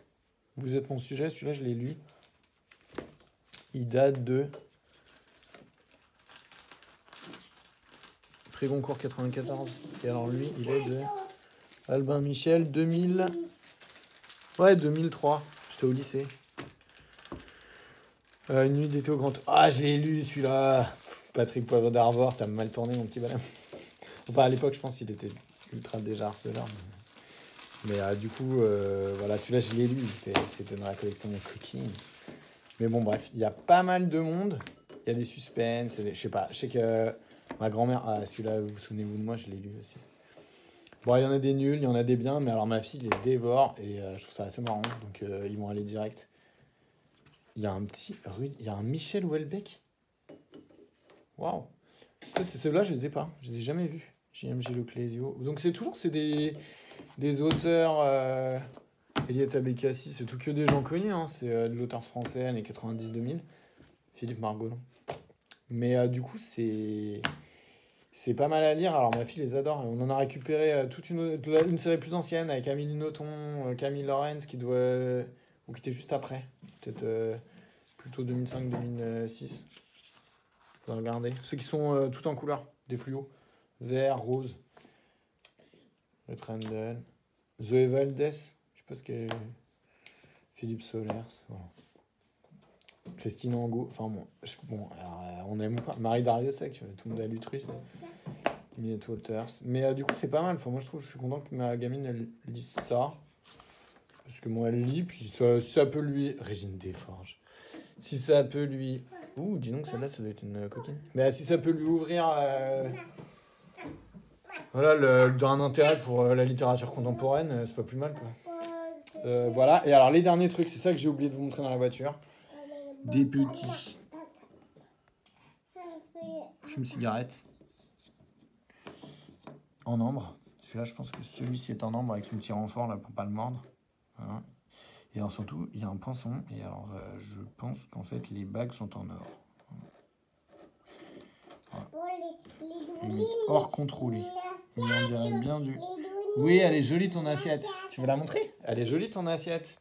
Vous êtes mon sujet, celui-là, je l'ai lu. Il date de... Prix Goncourt 94. Et alors, lui, il est de... Albin Michel, 2000... Ouais, 2003. J'étais au lycée. Une nuit d'été au Grand... Ah, je l'ai lu, celui-là. Patrick Poivre d'Arvor, t'as mal tourné, mon petit bonhomme. Enfin, à l'époque, je pense qu'il était ultra déjà harceleur. Mais du coup, voilà, celui-là, je l'ai lu. C'était dans la collection de Cooking. Mais bon, bref, il y a pas mal de monde. Il y a des suspens. Je sais pas. Je sais que ma grand-mère... Ah, celui-là, vous souvenez-vous de moi, je l'ai lu aussi. Bon, il y en a des nuls, il y en a des biens. Mais alors, ma fille les dévore. Et je trouve ça assez marrant. Donc, ils vont aller direct. Il y a un petit... Il y a un Michel Houellebecq. Waouh. Ça, c'est ceux-là, je les ai pas. Je les ai jamais vus. JMG Le Clésio. Donc, c'est des auteurs... Eliette Abécassi, c'est tout que des gens connus. Hein. C'est de l'auteur français, années 90-2000. Philippe Margolin. Mais du coup, c'est pas mal à lire. Alors, ma fille les adore. On en a récupéré toute une série plus ancienne avec Amélie Nothomb, Camille Laurens, qui était juste après. Peut-être plutôt 2005-2006. Faut regarder. Ceux qui sont tout en couleur. Des fluos. Vert, rose. Le Trendel. Zoé Valdès. Je sais pas ce qu'est. Philippe Solers. Voilà. Christine Angot. Enfin bon, alors, on aime ou pas. Marie Dariussec. Tout le monde a lu Truisse. Minette Walters. Mais du coup, c'est pas mal. Enfin, moi, je suis content que ma gamine, elle lise ça. Parce que moi, elle lit. Puis ça peut lui... Régine Desforges. Si ça peut lui... Ouh, dis donc, celle-là, ça doit être une coquine. Mais si ça peut lui ouvrir... Voilà, un intérêt pour la littérature contemporaine, c'est pas plus mal, quoi. Voilà. Et alors, les derniers trucs, c'est ça que j'ai oublié de vous montrer dans la voiture. Des petits fume-cigarettes en ambre. Celui-là, je pense que celui-ci est en ambre avec son petit renfort, là, pour pas le mordre. Voilà. Et alors, surtout, il y a un pinson. Et alors, je pense qu'en fait, les bagues sont en or. Voilà. Or contrôlé. Mais on dirait bien du... Oui, elle est jolie ton assiette. Tu veux la montrer? Elle est jolie ton assiette.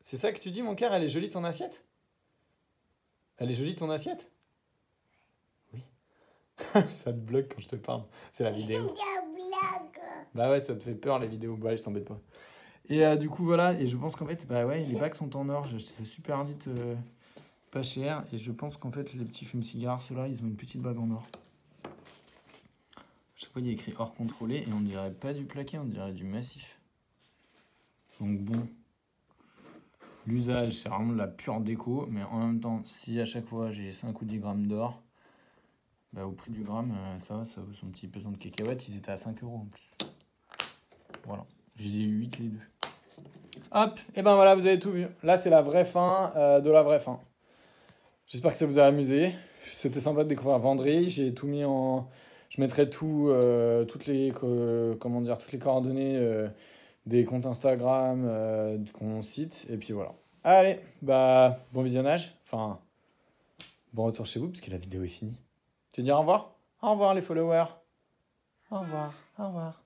C'est ça que tu dis, mon cœur? Elle est jolie ton assiette? Elle est jolie ton assiette? Oui. Ça te bloque quand je te parle. C'est la vidéo. Bah ouais, ça te fait peur les vidéos. Bah allez, je t'embête pas. Et du coup, voilà. Et je pense qu'en fait, bah ouais, les bagues sont en or. J'ai acheté ça super vite, pas cher. Et je pense qu'en fait, les petits fume-cigares, ceux-là, ils ont une petite bague en or. Chaque fois, il y a écrit or contrôlé. Et on dirait pas du plaqué, on dirait du massif. Donc bon. L'usage, c'est vraiment de la pure déco. Mais en même temps, si à chaque fois, j'ai 5 ou 10 grammes d'or, bah, au prix du gramme, ça vaut son petit pesant de cacahuètes. Ils étaient à 5 € en plus. Voilà. Je les ai eu 8 les deux. Hop, et ben voilà, vous avez tout vu. Là, c'est la vraie fin de la vraie fin. J'espère que ça vous a amusé. C'était sympa de découvrir Vendry. J'ai tout mis en... Je mettrai toutes les coordonnées des comptes Instagram qu'on cite. Et puis voilà. Allez, bah, bon visionnage. Enfin, bon retour chez vous, parce que la vidéo est finie. Tu veux dire au revoir? Au revoir les followers. Au revoir, au revoir.